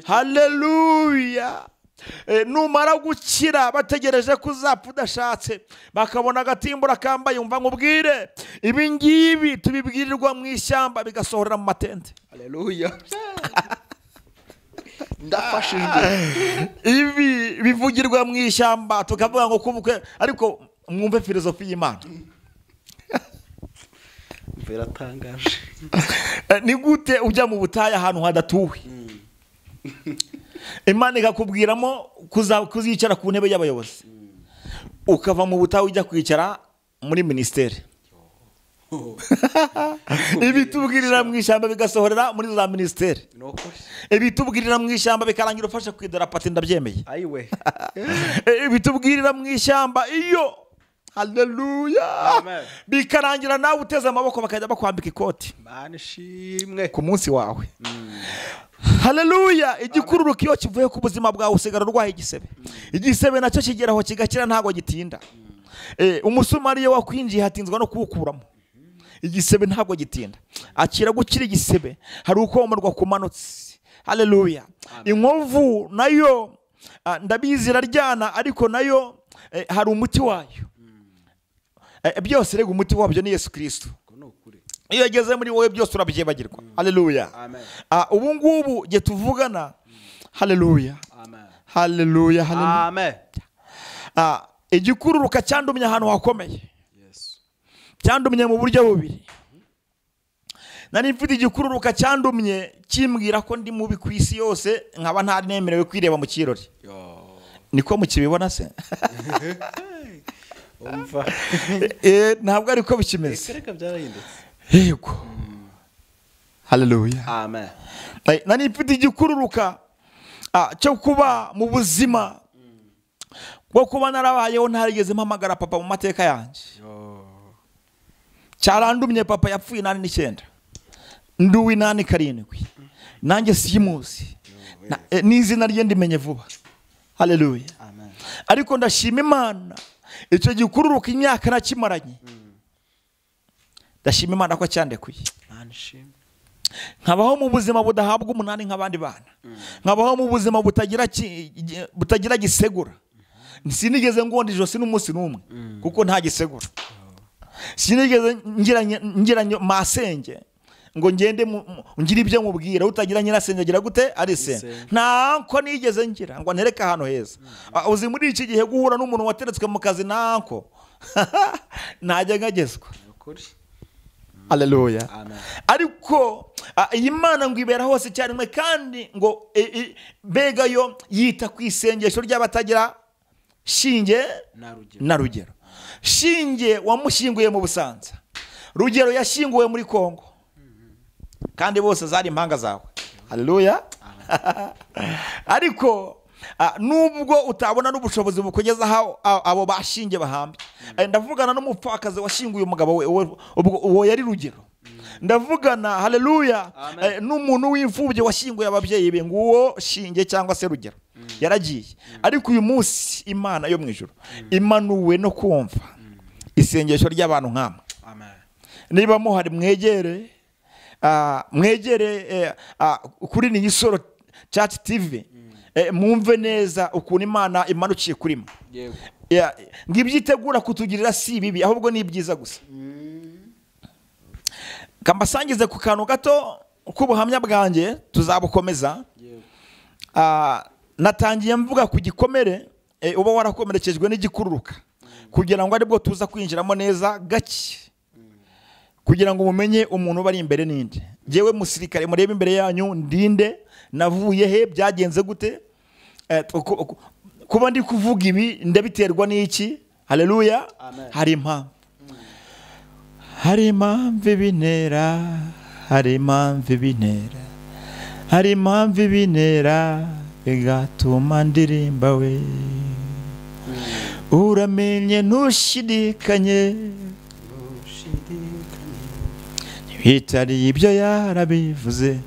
Haleluya. Numara gukira bategereje kuzapfa udashatse, bakabona agatimbura kambaye, umva nkubwire ibi ngibi tubibwirirwa mu ishyamba bigasohorera mu matente. Haleluya. Ndafashijwe. Ibi bivugirwa mu ishyamba tukavuga ngo kubukwe, ariko mwumve filozofi y'Imana. Biratangaje. Ni gute ujya mu butayu ahantu hadatuwe? Imana ikakubwiramo kuzicara ku ntebe y'abayobozi, ukava mu butayu ujya kwicara muri ministeri. Ibitubwirira mu ishyamba bigasohorera muri za ministeri. Ibitubwirira mu ishyamba bikarangira ufashe kwidara pati ndabyemeye. Ayiwe. Ibitubwirira mu ishyamba iyo, haleluya, bikarangira nawe uteze amaboko bakajya bakwambika ikoti. Mana ishimwe ku munsi wawe. Haleluya. Igikururuka iyo kivuye ku buzima bwawe usigara urwaye igisebe. Igisebe nacyo kigeraho kigakira ntago gitinda. Umusumariye wakwinjiye hatinzwa no kuwukuramo. Igisebe ntabwo gitinda, akira gukira igisebe hari uko umurwa kumanutse. Haleluya. Inkovu nayo ndabizi iraryana, ariko nayo hari umuti wayo. Byose rego umuti wabyo ni Yesu Kristo. Iyo yageze muri wowe byose urabyibagirwa. Haleluya. Ubu ngubu je tuvugana. Haleluya. Haleluya. Amen. Igikururuka cyandumye ahantu hakomeye. Cyandumye mu buryo bubiri. Nari mfite igikururuka cyandumye kimbwira ko ndi mubi ku isi yose, nkaba ntari nemerewe kwireba mu kirori. Niko mukibibona se? Umva. Ntabwo ariko bikimeze. Reka byarahindutse. Yego. Haleluya. Amen. Nari mfite igikururuka cyo kuba mu buzima bwo kuba narabayeho ntarigeze mpamagara papa mu mateka yanjye. Cyarandumye papa yapfuye 89. Nduwi 87. Nanjye simuzi. N'izina rye ndimenye vuba. Haleluya. Amen. Ariko ndashima Imana icyo gikururuka imyaka nakimaranye. Ndashima Imana ko cyandekuye. Nkabaho mu buzima budahabwa umunani nk'abandi bana. Nkabaho mu buzima butagira gisegura. Sinigeze ngondi jose n'umunsi n'umwe kuko nta gisegura. Sinigeze ngira masenge ngo ngende ngira ibyo mubwira utagira nyirasenge agira gute ari se. Ntanko nigeze ngira ngo ntereka hano heza. Uzi muri iki gihe guhura n'umuntu wateretswe mu kazi ntanko najya ngagezwa. Haleluya. Ariko iyi Mana ngo ibera hose cyane, kandi ngo bega yo yita ku isengesho ry'abatagira shinge na rugero. Shinge wamushyinguye mu Busanza, Rugero yashyinguwe muri Kongo, kandi bose zari impanga zawe. Haleluya. Ariko nubwo utabona n'ubushobozi bukugeza abo bashinge bahambye, ndavugana n'umupfakazi washinguye umugabo we, uwo yari Rugero. Ndavugana haleluya n'umuntu w'imfubye washyinguye ababyeyi be, nguwo shinge cyangwa se Rugero yaragiye. Ariko uyu munsi Imana yo mu ijuru imanuwe no kumva isengesho ry'abantu nk'ama. Niba muhari mwegere kuri ni Isoro Chat TV, mwumve neza ukuntu Imana imanukiye kuri mwe. Ngibyitegura kutugirira si bibi, ahubwo ni byiza gusa. Kambasangize ku kantu gato k'ubuhamya bwanjye tuzabukomeza. Natangiye mvuga ku gikomere uba warakomerekejwe n'igikururuka, kugira ngo aribwo tuza kwinjiramo neza gake, kugira ngo mumenye umuntu bari imbere ninde. Jewe musirikare murebe imbere yanyu ndinde, navuye he, byagenze gute, kuba ndi kuvuga ibi ndabiterwa n'iki? Haleluya. Hari impamvu, hari impamvu ibintera, hari impamvu ibintera, hari impamvu ibintera bigatuma ndirimba we. Uramenye ntushidikanye, bitari ibyo yarabivuze,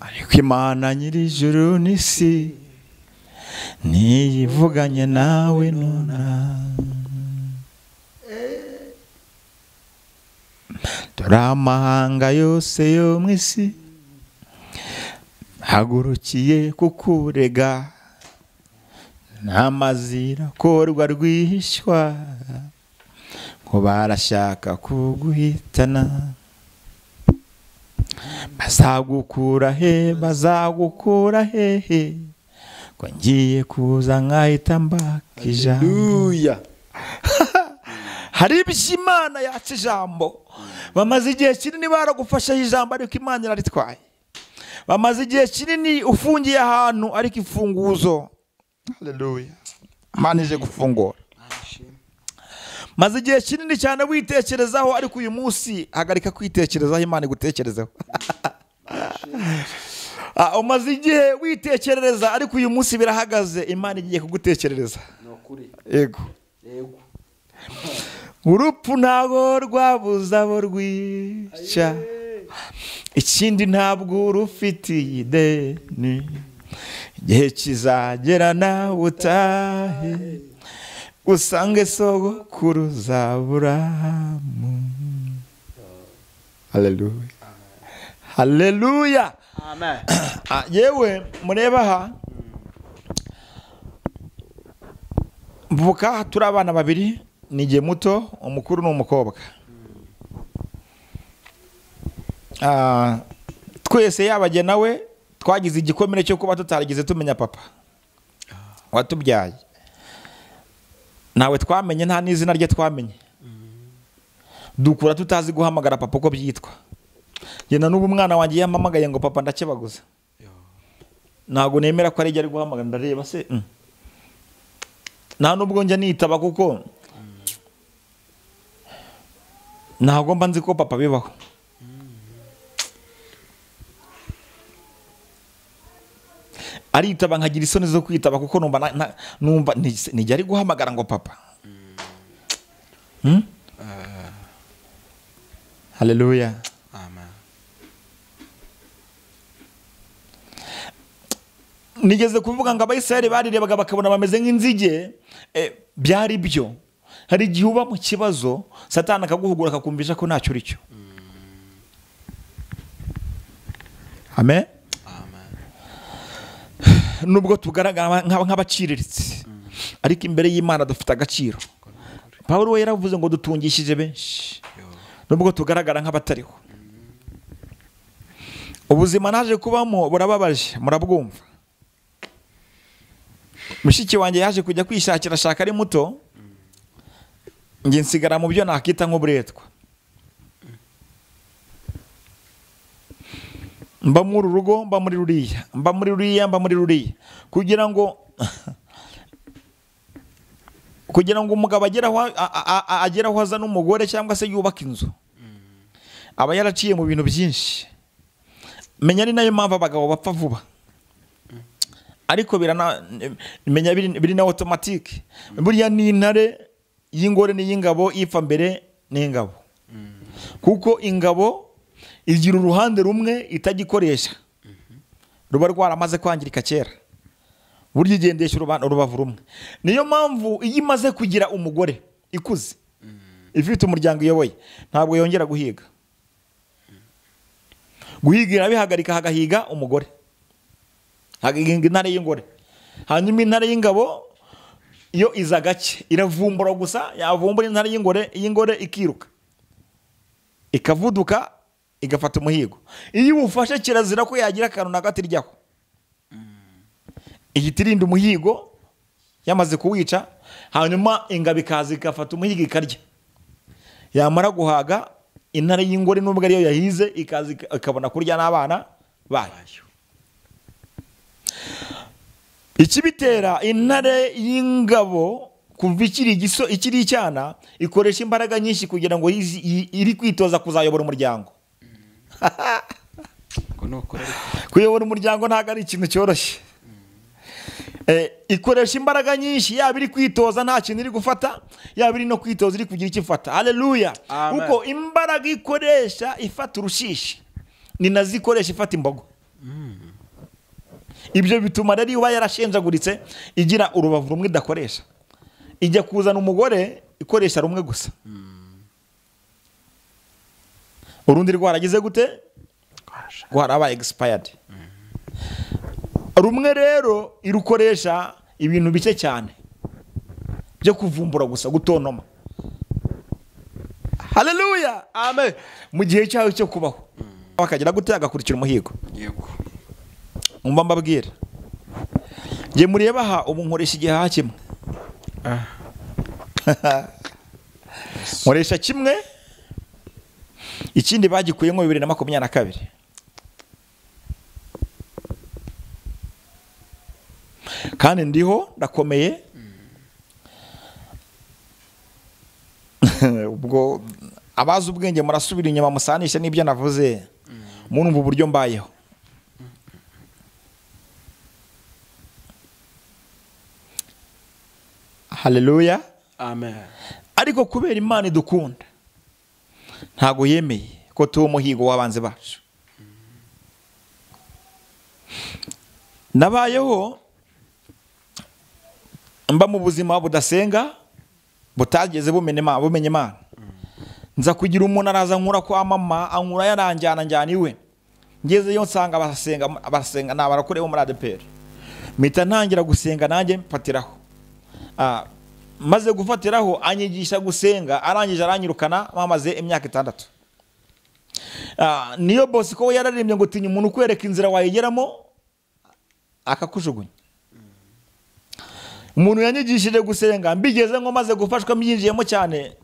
ariko Imana nyir'ijuru n'isi niyivuganye nawe nona. Dore amahanga yose yo mu isi hagurukiye kukurega, n'amazira korwa rwihishwa, ngo barashaka kuguhitana. Bazagukura he, bazagukura hehe, ko ngiye kuza nkahita mbaka ijambo. Hari ibyo Imana yaca ijambo, bamaze igihe kinini baragufashaho ijambo ariko Imana iraritwaye. Bamaze igihe kinini ufungiye ahantu ariko ifunguzo, haleluya, Imana ije gufungura. Maze igihe kinini cyane witekerezaho ariko uyu munsi hagarika kwitekerezaho, Imana igutekerezeho. Umaze igihe witekerereza ariko uyu munsi birahagaze, Imana igiye kugutekerereza. Yego. Urupfu ntabwo rwabuza abo rwica, ikindi ntabwo rufitiye ideni, igihe kizagera nawe utahe usange sogokuruza Aburahamu. Haleluya, haleluya, amen. Yewe mureba aha, mvuka turi abana babiri, nijye muto, umukuru ni umukobwa. Twese yabajye nawe twagize igikomere cyo kuba tutaragize tumenya papa watubyaye. Nawe twamenye nta n'izina rye twamenye, dukura tutazi guhamagara papa uko byitwa. Yena n'ubu umwana wanjye yamamagaye ngo papa ndakebaguza, ntago nemera ko ari jye ari guhamagara, ndareba se nta nubwo njya nitaba kuko ntago mba nzi ko papa bibaho. Aritaba nkagira isoni zo kwitaba kuko numva nijya ari guhamagara ngo papa. Haleluya, amen. Nigeze kuvuga ngo Abayisiraheli barirebaga bakabona bameze nk'inzige, byari byo. Hari igihe uba mu kibazo Satani akaguhugura akakumvisha ko ntacyo uri cyo. Amen. Nubwo tugaragara nk'abaciriritse ariko imbere y'Imana dufite agaciro. Pawulo we yaravuze ngo dutungishije benshi nubwo tugaragara nk'abatariho. Ubuzima naje kubamo burababaje, murabwumva. Mushiki wanjye yaje kujya kwishakira shaka ari muto, nge nsigara mu byo nakita nk'uburetwa. Mba muri rugo, mba muri ruriya, mba muri ruriya, mba muri ruriya, kugira ngo umugabo ageraho aza n'umugore cyangwa se yubaka inzu, aba yaraciye mu bintu byinshi. Menya ni nayo mpamvu abagabo bapfa vuba, ariko menya biri na automatique. Buriya ni intare y'ingore n'iy'ingabo, ipfa mbere n'ingabo, kuko ingabo igira uruhande rumwe itagikoresha, ruba rwaramaze kwangirika kera, burya igendesha urubavu rumwe. Niyo mpamvu iyo imaze kugira umugore ikuze, ifite umuryango iyoboye, ntabwo yongera guhiga. Guhiga irabihagarika, hagahiga umugore, hagahiga intare y'ingore. Hanyuma intare y'ingabo iyo iza gake iravumbura gusa, yavumbura intare y'ingore ikiruka, ikavuduka, igafata umuhigo. Iyo ufashe kirazira ko yagira akantu na gato iryaho, ihita irinda umuhigo. Yamaze kuwica hanyuma ingabo ikaza igafata umuhigo ikarya, yamara guhaga intare y'ingore nubwo ariyo yahize ikaza ikabona kurya n'abana bayo. Ikibitera, intare y'ingabo kuva ikiri icyana ikoresha imbaraga nyinshi kugira ngo iri kwitoza kuzayobora umuryango. Kuyobora umuryango ntabwo ari ikintu cyoroshye. Ikoresha imbaraga nyinshi, yaba iri kwitoza nta kintu iri gufata, yaba iri no kwitoza iri kugira icyo ifata. Haleluya. Kuko imbaraga ikoresha ifata urushishi ni nazo ikoresha ifata imbogo. Ibyo bituma rero iba yarashenjaguritse igira urubavu rumwe idakoresha, ijya kuzana umugore ikoresha rumwe gusa, urundi rwaragize gute, rwarabaye expired. Rumwe rero irukoresha ibintu bike cyane byo kuvumbura gusa, gutonoma. Haleluya. Amen. Mu gihe cyawe cyo kubaho bakagira gute, agakurikira umuhigo. Yego. Umva mbabwira, ngiye mureba aha ubu nkoresha igihe hakimwe, nkoresha kimwe, ikindi bagikuyemo 2022. Kandi ndiho ndakomeye. Ubwo abazi ubwenge murasubira inyuma musanisha n'ibyo navuze, murumva uburyo mbayeho. Haleluya. Amen. Ariko kubera Imana idukunda ntago yemeye ko tuwo muhigo w'abanze bacu. Nabayeho mba mu buzima budasenga, butageze bumenye Imana. Nza kugira umuntu araza nkura kwa mama, ankura yaranjyana iwe. Ngezeyo nsanga barasenga n'abarakorewe muri ADPR. Mpita ntangira gusenga nanjye mfatiraho. Maze gufatiraho anyigisha gusenga, arangije aranyirukana mamaze imyaka 6. Niyo boss ko yararirimbye ngo tinya umuntu kwereka inzira wayigeramo akakujugunya. Umuntu yanyigishije gusenga, mbigeze ngo maze gufashwa myinjiyemo cyane,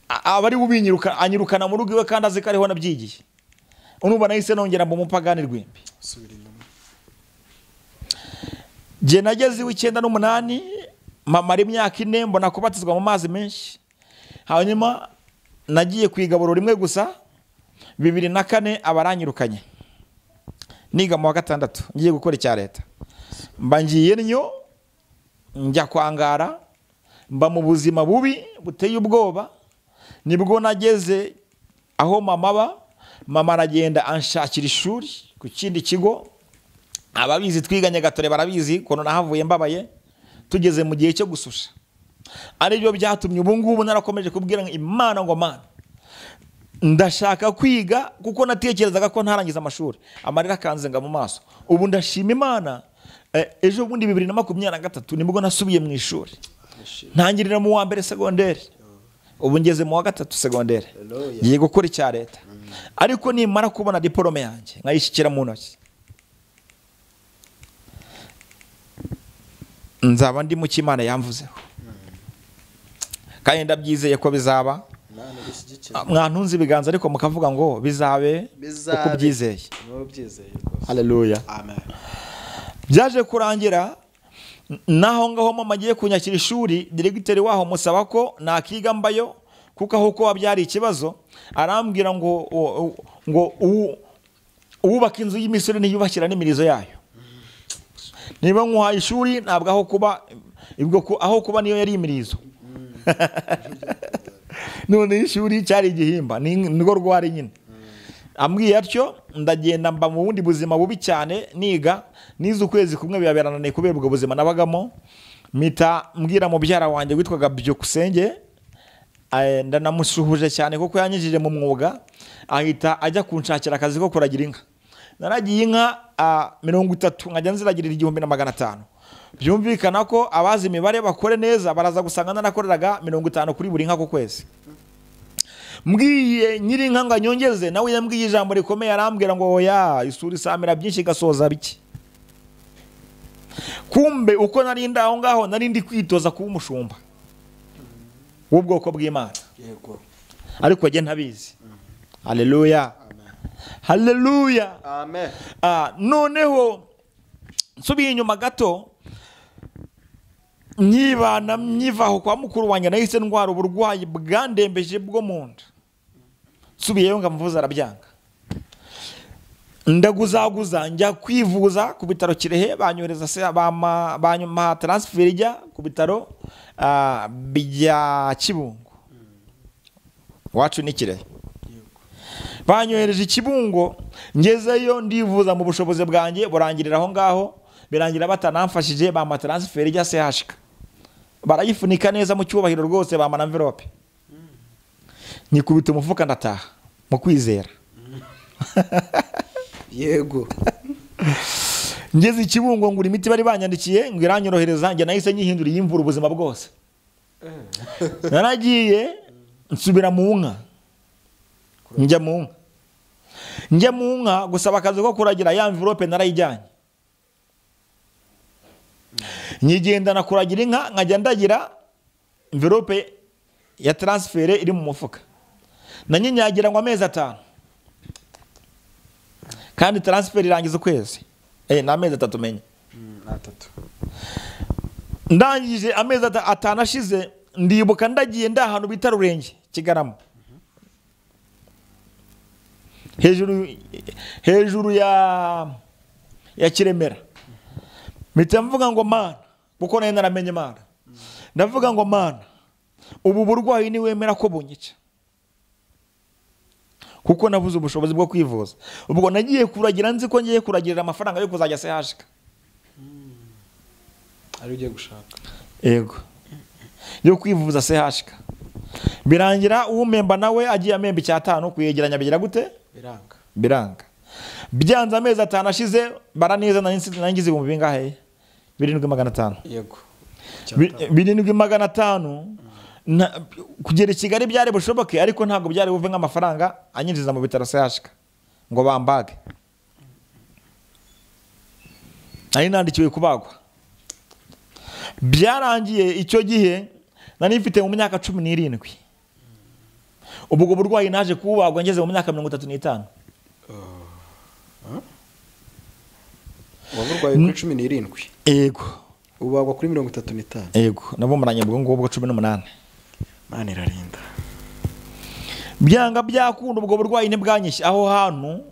abari ubinyiruka anyirukana mu rugo iwe kandi azikariho nabyigiye. Unumva nahise nongera mu mupagani rwimbi. Je nageze 1998, mama ari imyaka 4 mbona kubatizwa mu mazi menshi. Hanyuma nagiye kwigaburo rimwe gusa, 2004 abaranyirukanye. Niga mu wa 6 ngiye gukora icya leta. Mba ngiye nyo njya kwangara, mba mu buzima bubi buteye ubwoba. Nibwo nageze aho mama aragenda anshakira ishuri ku kindi kigo. Ababizi twiganye Gatore barabizi kono nahavuye mbabaye, tugeze mu gihe cyo gususha. Ari byo byatumye ubu ngubu narakomeje kubwira Imana ngo Mana, ndashaka kwiga kuko natekerezaga ko ntarangiza amashuri, amarira kanzenga mu maso. Ubu ndashima Imana, ejo bundi 2023 nibwo nasubiye mu ishuri, ntangirira mu wa mbere secondaire, ubu ngeze mu wa 3 secondaire, ngiye gukora icya leta. Ariko nimara kubona diplome yanjye nkayishikira mu ntoki, nzaba ndi mu cy'Imana yamvuzeho, kandi ndabyizeye ko bizaba. Mwantunze ibiganza ariko mukavuga ngo bizabe uko byizeye. Haleluya. Amen. Byaje kurangira naho ngaho mama agiye kunyakira ishuri, diregiteri waho musaba ko nakiga mbayo kuko aho ko wabyari ikibazo. Arambwira ngo ubaka inzu y'imisore ntiyubakira n'imirizo yayo. Niba nkuhaye ishuri ntabwo aho kuba niyo yari imirizo. None ishuri cyari igihimba, nirwo rwari nyine. Ambwiye atyo ndagenda mba mu bundi buzima bubi cyane, niga nize ukwezi kumwe bibaberanane kubera ubwo buzima nabagamo. Mita mbwira mubyara wanjye witwaga Byukusenge, ndanamusuhuje cyane kuko yanyijije mu mwuga, ahita ajya kunshakira akazi ko kuragira inka. Naragiye inka 30 nkajya nziragirira 1500. Byumvikana ko abazi imibare bakore neza baraza gusanga nanakoreraga 50 kuri buri nka ku kwezi. Mbwiye nyiri inka ngo nyongeze, nawe yambwiye ijambo rikomeye, arambwira ngo oya isuri samira byinshi gasoza biki. kumbe uko nari ndaho ngaho nari ndi kwitoza kuba umushumba w'ubwoko bw'Imana, yego, ariko njye ntabizi. Haleluya, haleluya, amen. Noneho nsubiye inyuma gato, nyivaho kwa mukuru wanjye nahise ndwara uburwayi bwandembeje bwo mu nda. Nsubiyeyo ngamuvuza arabyanga, ndaguzaguza njya kwivuza ku bitaro Kirehe, banyohereza banyuma transfer ijya ku bitaro bya Kibungo, wacu ni Kirehe. Banyohereje Kibungo, ngezeyo ndivuza mu bushobozi bwanjye burangirira aho ngaho, birangira batanamfashije, bama transfer ijya CHK, barayifunika neza mu cyubahiro rwose, bama na envelope, nyikubita umufuka ndataha mu kwizera. Yego. Ngeze Kibungo ngura imiti bari banyandikiye ngo iranyorohereza, njye nahise nyihindura yimvura ubuzima bwose. Naragiye nsubira mu nka, njya mu nka gusaba akazi ko kuragira, ya envelope narayijyanye, nyigendana kuragira inka, nkajya ndagira envelope ya transfer iri mu mufuka, nanyinyagira ngo amezi 5, kandi transfer irangiza ukwezi, na amezi 3 menye. 3. Ndangije amezi 5 ashize, ndibuka ndagiye ndahantu bita Rurenge Kigarama, hejuru ya Kiremera. Mpita mvuga ngo Mana, kuko nayo naramenye Imana, ndavuga ngo Mana, ubu burwayi ni wemera ko bunyica, kuko nabuze ubushobozi bwo kwivuza. Ubwo nagiye kuragira, nzi ko ngiye kuragirira amafaranga yo kuzajya CHK. Ari ugiye gushaka, yego, yo kwivuza CHK. Birangira umemba nawe agiye amemba 5 kuyegeranya, bigira gute? Biranga. Byanze amezi 5 ashize, baraneza nangize ibihumbi bingahe? 7,500. Yego, 7,500. Kugera i Kigali byari bushoboke, ariko ntabwo byari buve nk'amafaranga anyinjiza mu bitaro CHK ngo bambage. Nari nandikiwe kubagwa. Byarangiye icyo gihe nari mfite mu myaka 17. Ubwo burwayi naje kubagwa ngeze mu myaka 35. Waburwaye kuri 17? Yego. Ubagwa kuri 35? Yego, nabomuranye ubwo ngubwo 18. Mana irarinda. Byanga byakunda ubwo burwayi ne bwanyishye aho hantu,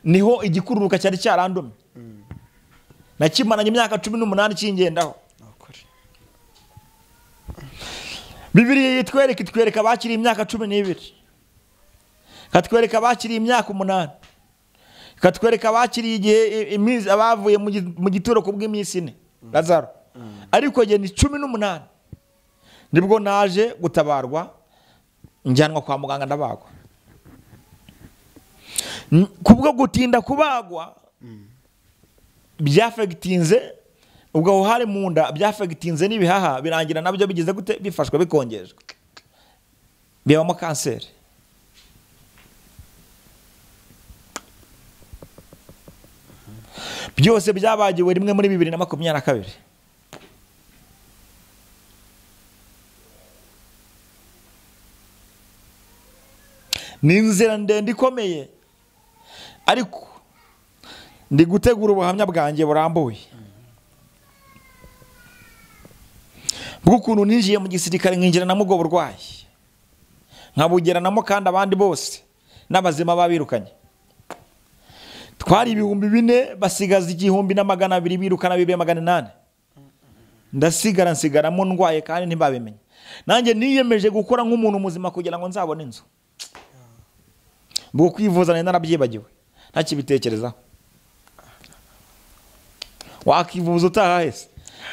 niho igikururuka cyari cyarandomye. Nakimaranye imyaka 18 kingendaho. Bibiliya itwereka bakiri imyaka 12, katwereka bakiri imyaka 8, katwereka bakiri igihe imizi abavuye mu gituro kubw'iminsi 4 Lazaro. Ariko je ni 18 nibwo naje gutabarwa, njyanwa kwa muganga ndabagwa. Kubwo gutinda kubagwa byafegitinze, ubwo hari mu nda byafegitinze n'ibihaha, birangira nabyo bigize gute? Bifashwe bikongejwe, bibamo kanseri. Byose byabagiwe rimwe muri 2022. Ni inzira ndende ikomeye, ariko ndi gutegura ubuhamya bwanjye burambuye bw'ukuntu ninjiye mu gisirikare nkinjira na mugo burwayi, nkabugeranamo kandi abandi bose n'abazima babirukanye. Twari 4,000 basigaza 1,200 birukana 2,800. Nsigaramo ndwaye kandi ntibabimenye. Nanjye niyemeje gukora nk'umuntu muzima kugira ngo nzabone inzu. Bwo kwivuza narabyibagiwe, ntakibitekerezaho. Wakivuza utaha hese,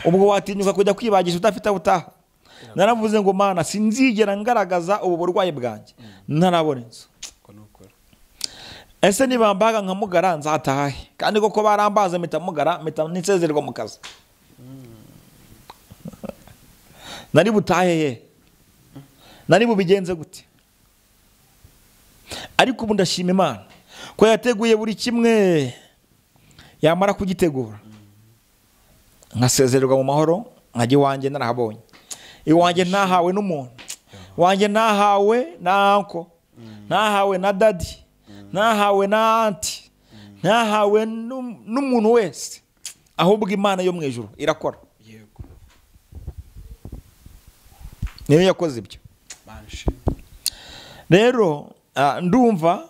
ubwo watinyuka kujya kwibagisha utafite utaha. Naravuze ngo Mana, sinzigera ngaragaza ubu burwayi bwanjye ntarabona inzu. Ese nibambaga nkamugara nzatahe, kandi koko barambaza mitamugara nsezererwa mu kazi. Nari butahe he? Nari bubigenze gute? Ariko ubu ndashima Imana ko yateguye buri kimwe, yamara kugitegura nkasezererwa mu mahoro nkajya iwanjye narahabonye. Iwanjye ntahawe n'umuntu, iwanjye ntahawe na anko, ntahawe na dadi, ntahawe na anti, ntahawe n'umuntu wese, ahubwo Imana yo mu ijuru irakora. Niyo yakoze ibyo. Rero ndumva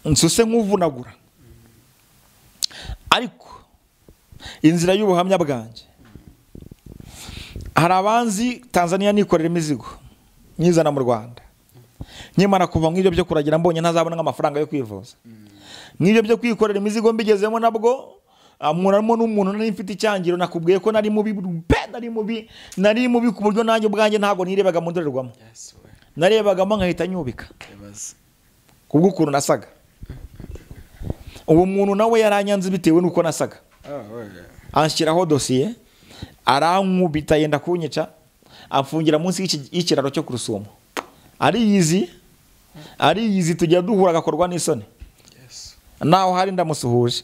nsuse nk'uvunagura, ariko inzira y'ubuhamya bwanjye, hari abanzi Tanzania nikorera imizigo nyizana mu Rwanda, nkimara kuva nk'ibyo byo kuragira mbonye ntazabona nk'amafaranga yo kwivuza, nk'ibyo byo kwikorera imizigo mbigezemo nabwo muramo n'umuntu nari mfite icyangiro, nakubwiye ko nari mubi nari mubi ku buryo nanjye ubwanjye ntago nirebaga mu ndorerwamo, narebagamo nkahita nyubika kubw'ukuntu nasaga. Uwo muntu nawe yaranyanze bitewe n'uko nasaga, anshyiraho dosiye, arankubita yenda kunyica, amfungira munsi y'ikiraro cyo ku Rusumo. Ariyizi tujya duhura agakorwa n'isoni, naho hari ndamusuhuje.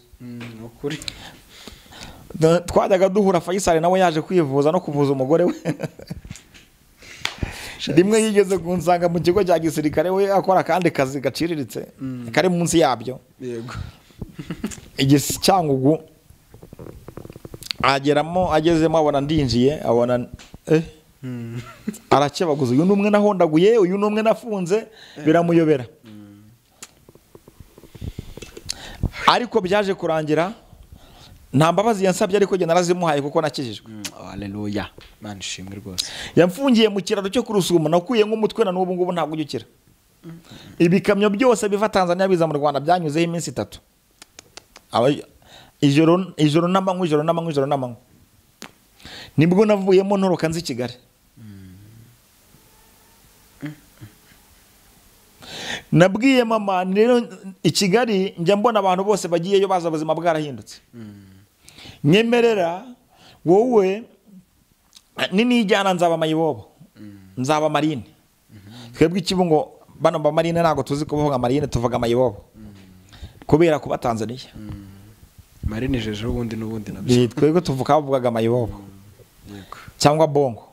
Twajyaga duhura, Faisal nawe yaje kwivuza no kuvuza umugore we. Rimwe yigeze kunsanga mu kigo cya gisirikare, we akora kandi kazi gaciriritse kari munsi yabyo, yego igisi Cyangugu. Agezemo abona ndinjiye, abona arakebaguza, uyu numwe nahondaguye, uyu numwe nafunze, biramuyobera. Ariko byaje kurangira nta mbabazi yansabye, ariko genda narazimuhaye kuko nakijijwe. Haleluya, Imana ishimwe rwose. Yamfungiye mu kiraro cyo ku Rusumo, nakuye nk'umutwe na n'ubu ngubu ntabwo ujyukira. Ibikamyo byose biva Tanzania biza mu Rwanda byanyuzeho iminsi 3, ijoro n'amanywa. Nibwo navuyemo ntoroka nzi Kigali. Nabwiye mama, rero i Kigali njya mbona abantu bose bagiyeyo baza ubuzima bwarahindutse. Nyemerera wowe ninijyana nzaba mayibobo, nzaba marine. Twebwe Kibungo bano ba marine ntago tuzi kuvuga marine, tuvuga mayibobo kubera kuba Tanzania. Marine jeje ubundi n'ubundi nabyo. Twebwe tuvugaga mayibobo cyangwa bongo.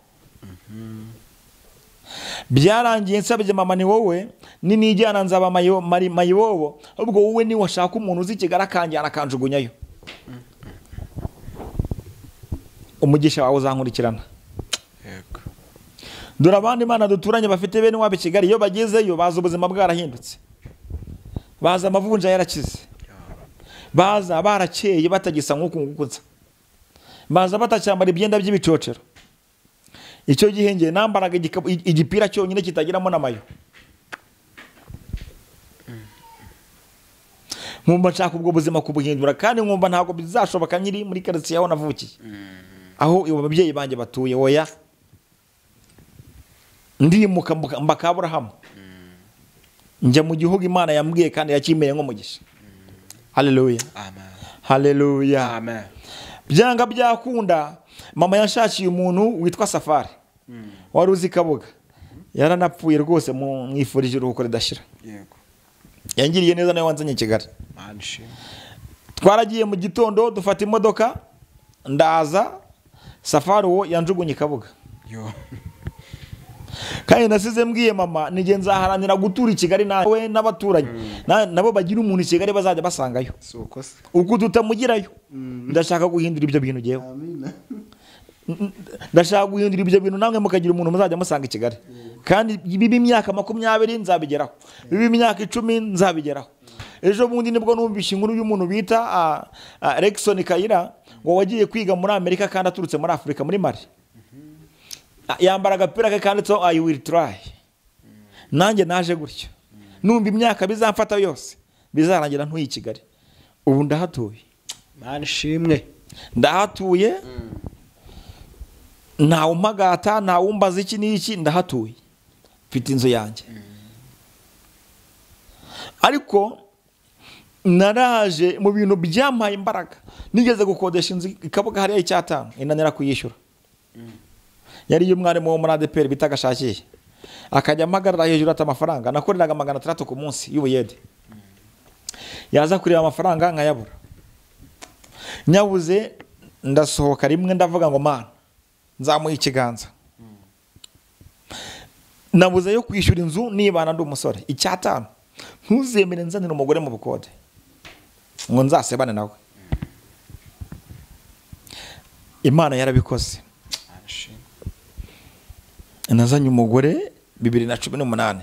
Byarangiye nsabye mama, ni wowe ninijyana nzaba mayibobo, ubwo wowe ni washaka umuntu uzi Kigali akanjyana akanjugunyayo. Umugisha wawe uzankurikirana. Yego. Dore abandi Imana duturanye bafite bene wabo Kigali, iyo bagezeyo baza ubuzima bwarahindutse, baza amavunja yarakize, baza barakeye batagisa nk'uko ngukunza, baza batacyambara ibyenda by'ibicocero. Icyo gihe ngiye nambaraga igipira cyonyine kitagiramo n'amayo. Nkumva nshaka ubwo buzima kubuhindura, kandi nkumva ntabwo bizashoboka nyiri muri quartier aho navukiye, aho ababyeyi banjye batuye. Oya, ndimuka mbaka Aburahamu, njya mu gihugu Imana yambwiye kandi yakimeye nk'umugisha. Haleluya, amen. Haleluya, amen. Byanga byakunda, mama yanshakiye umuntu witwa Safari, wari uzi Kabuga. Yaranapfuye rwose, mwifurije uruhuko ridashira. Yego, yangiriye neza, nawe wanzanye Kigali. Twaragiye mu gitondo dufata imodoka, ndaza. Safari wo yanjugunye Kabuga. Kandi nasize mbwiye mama, nije nzaharanira gutura i Kigali nawe n'abaturanyi, nabo bagira umuntu i Kigali bazajya basangayo. Uko tutamugirayo, ndashaka guhindura ibyo bintu jewe. Amina. Ndashaka guhindura ibyo bintu, namwe mukagira umuntu muzajya musanga i Kigali. Kandi bibi imyaka 20 nzabigeraho, bibi imyaka 10 nzabigeraho. Ejo bundi nibwo numvishe inkuru y'umuntu bita Rexon Kayira, ngo wagiye kwiga muri Amerika kandi aturutse muri Afrika, muri Mali. Yambara agapira ke kanditseho I will try. Nanjye naje gutyo, numva imyaka bizamfata yose bizarangira ntuye i Kigali. Ubu ndahatuye. Mana ishimwe, ndahatuye. Nta umpagata, nta wumbaza iki n'iki, ndahatuye. Mfite inzu yanjye. Ariko naraje mu bintu byampaye imbaraga. Nigeze gukodesha inzu Kabuga hariya icyatanu, inanira kuyishyura. Yari y'umwarimu wo muri ADPR bita Gashakiye, akajya amagarara hejuru ata amafaranga. Nakoreraga 600 ku munsi y'ubuyede, yaza kureba amafaranga nkayabura. nyabuze ndasohoka rimwe ndavuga ngo Mana nzamuha ikiganza. Nabuze yo kwishyura inzu nibana ndi umusore. Icyatanu ntuzemere nzanira umugore mu bukode ngo nzasebane nawe. Imana yarabikoze. Nazanye umugore 2018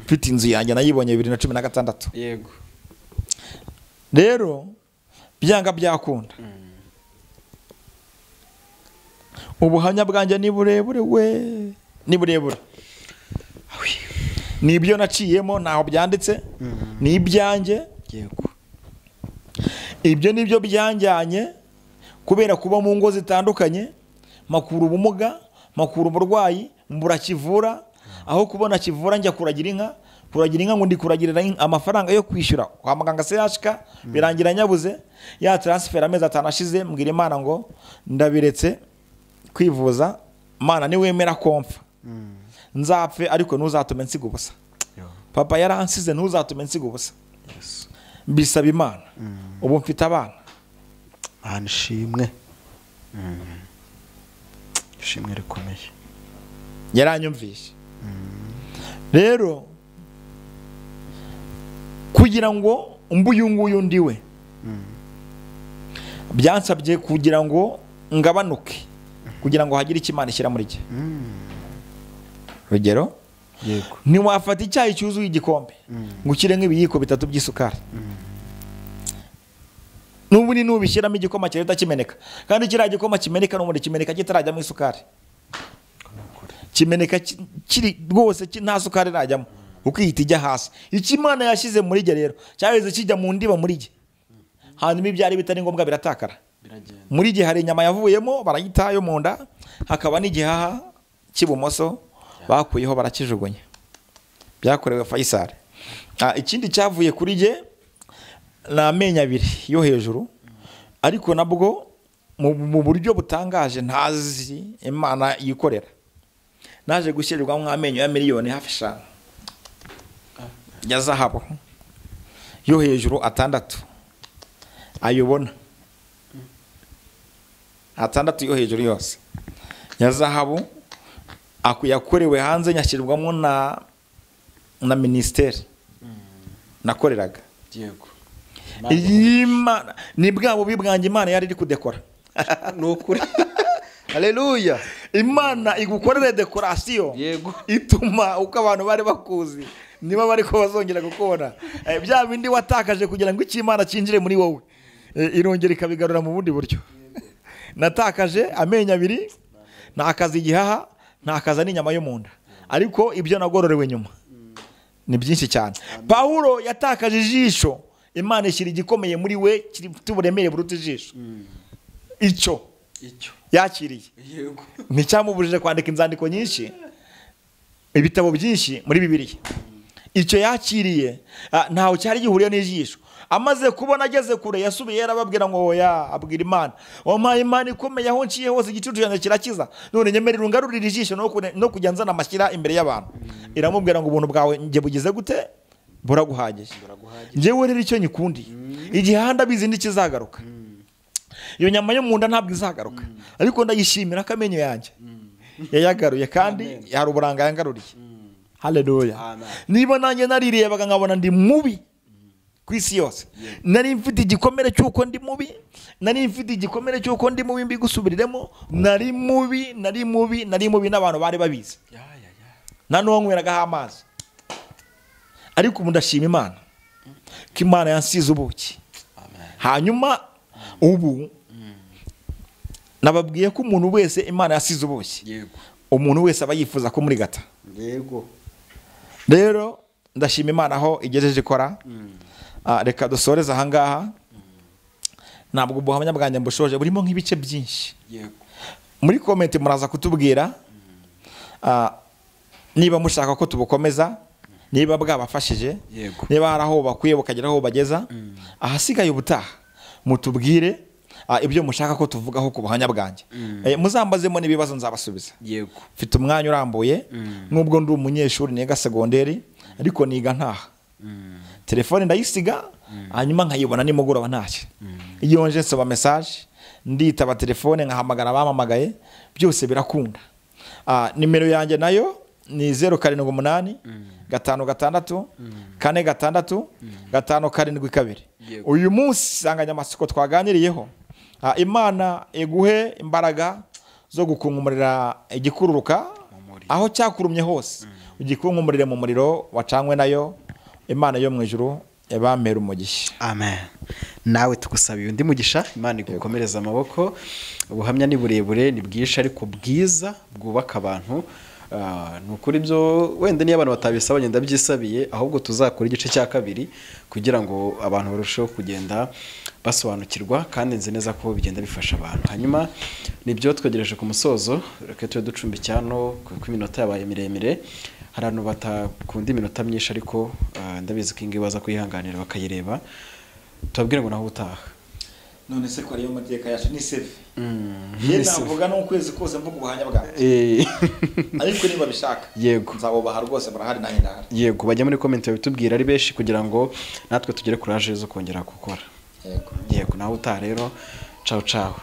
mfite inzu yanjye nayibonye 2016. Yego. Rero byanga byakunda. Ubuhamya bwanjye ni burebure we, ni burebure. Nibyo naciyemo ntaho byanditse, ni ibyanjye. Yego. Ibyo nibyo byanjyanye kubera kuba mu ngo zitandukanye, makuru ubumuga, makuru uburwayi, mbura kivura, aho kubona kivura njya kuragira inka ngo ndi kuragirira amafaranga yo kwishyura kwa muganga CHK, birangira nyabuze ya transfer amezi 5 ashize, mbwira Imana ngo ndabiretse kwivuza, Mana ni wemera komfa nzapfe ariko ntuzatume nsiga ubusa. Papa yaransize ntuzatume nsiga ubusa. Bisaba Imana. Ubu mfite abana. Anshimwe. Ishimwe rikomeye. Yaranyumvishe. Rero kugira ngo umbuyunguyu ndiwe byansabye kugira ngo ngabanuke, kugira ngo hagire ikimana ishyira muri jye. Rugero, yego, ntiwafata icyayi cyuzuye igikombe ngo ukire nk'ibiyiko 3 by'isukari. N'ubundi nubishyiramo igikoma cyahita kimeneka, kandi kiriya gikoma kimeneka n'ubundi kimeneka kitarajyamo isukari. Kimeneka kiri rwose nta sukari irajyamo, ukihita ijya hasi. Ikimana yashyize muri jye rero cyaheze kijya mu ndiba muri jye, hanyuma ibyari bitari ngombwa biratakara. Muri jye hari inyama yavuyemo barayitayo mu nda, hakaba n'igihaha cy'ibumoso bakuyeho barakijugunya, byakorewe Faisal. Ikindi cyavuye kuri jye na amenyo 2 yo hejuru, ariko nabwo mu buryo butangaje ntazi Imana yikorera. Naje gushyirwa mu amenyo ya miliyoni hafi 5 ya zahabu yo hejuru 6 ayobona, 6 yo hejuru yose ya zahabu yakorewe hanze, nyashyirirwamo na ministeri nakoreraga. Yego. Imana ni bwabo bibwanjye Imana yari iri kudekora. Nukuri. Haleluya. Imana igukorere dekorasiyo. Yego. Ituma uko abantu bari bakuzi niba bari ko bazongera gukora bya bindi watakaje kugira ngo ikimana cyinjire muri wowe, irongera ikabigarura mu bundi buryo. Natakaje amenyo 2, nakaza igihaha, nakaza n'inyama yo mu nda, ariko ibyo nagororewe nyuma ni byinshi cyane. Paulo yatakaje ijisho, Imana ishyira igikomeye muri we kifite uburemere buruta ijisho. Icyo yakiriye. Yego. Nticyamubujije kwandika inzandiko nyinshi, ibitabo byinshi muri Bibiliya. Icyo yakiriye ntaho cyari gihuriye n'ijisho. Amaze kubona ageze kure yasubiye yarababwira ngo oya, abwira Imana, wampaye Imana ikomeye aho nciye hose igicucu cyanjye kirakiza, none nyemerera ungarurira ijisho no kujya nzana amashyira imbere y'abantu. Iramubwira ngo ubuntu bwawe nge bugize gute, buraguhagije. Njyewe rero icyo nyikundi, igihe handa bizi ndikizagaruka. Iyo nyama yo mu nda ntabwo izagaruka, ariko ndayishimira akamenyo yanjye yayagaruye, kandi hari uburanga yangaruriye. Haleluya. Niba nanjye narirebaga nkabona ndi mubi ku isi yose, nari mfite igikomere cy'uko ndi mubi, nari mfite igikomere cy'uko ndi mubi, mbigusubiriremo, nari mubi n'abantu bari babizi, nta n'uwanyweraga amazi. Ariko ubu ndashima Imana ko Imana yansize ubuki. Hanyuma ubu nababwiye ko umuntu wese Imana yasize ubuki, umuntu wese aba yifuza ko muri gata. Yego. Rero ndashima Imana aho igejeje ikora. Reka dusoreze aha ngaha. Ntabwo ubuhamya bwanjye mbushoje, burimo nk'ibice byinshi. Yego. Muri comment muraza kutubwira niba mushaka ko tubukomeza, niba bwabafashije, niba hari aho bakwiye bukagera aho bageza. Ahasigaye ubutaha mutubwire ibyo mushaka ko tuvugaho ku buhamya bwanjye. Muzambazemo n'ibibazo nzabasubiza. Yego. Mfite umwanya urambuye, nubwo ndi umunyeshuri niga segonderi, ariko niga ntaha. Telefone ndayisiga hanyuma nkayibona nimugoroba ntashye. Iyo nje nsoma message, nditaba telefone, nkahamagara abamamagaye, byose birakunda. Nimero yanjye nayo ni 078 5 6 5 uyu munsi nsanganyamatsiko twaganiriyeho, Imana iguhe imbaraga zo gukunkumurira igikururuka aho cyakurumye hose, ugikunkumurire mu muriro wacanywe nayo. Imana yo mu ijuru yabampera umugisha. Amen. Nawe tugusabiye undi mugisha, Imana igukomereza amaboko. Ubuhamya ni burebure, ni bwinshi ariko bwiza, bwubaka abantu. Nukuri byo wenda niyo abantu batabisaba ngenda byisabiye, ahubwo tuzakora igice cya kabiri kugira ngo abantu barusheho kugenda basobanukirwa, kandi nzi neza ko bigenda bifasha abantu. Hanyuma nibyo twegereje ku musozo, reka tube ducumbicyano kuko iminota yabaye miremire. Hari abantu batakunda iminota myinshi, ariko ndabizi ko ingi baza kuyihanganira bakayireba. Tubabwire ngo naho utaha. None se ko ariyo mateka yacu ni save. Navuga no kwezi kose mvuga ubuhanya bwawe. Ariko niba bishaka, yego, nzabobaha rwose, barahari nanjye ndahari. Yego, bajya muri comment bitubwira ari benshi kugira ngo natwe tugere courage zo kongera gukora. Yego, naho utaha rero. Ciao ciao.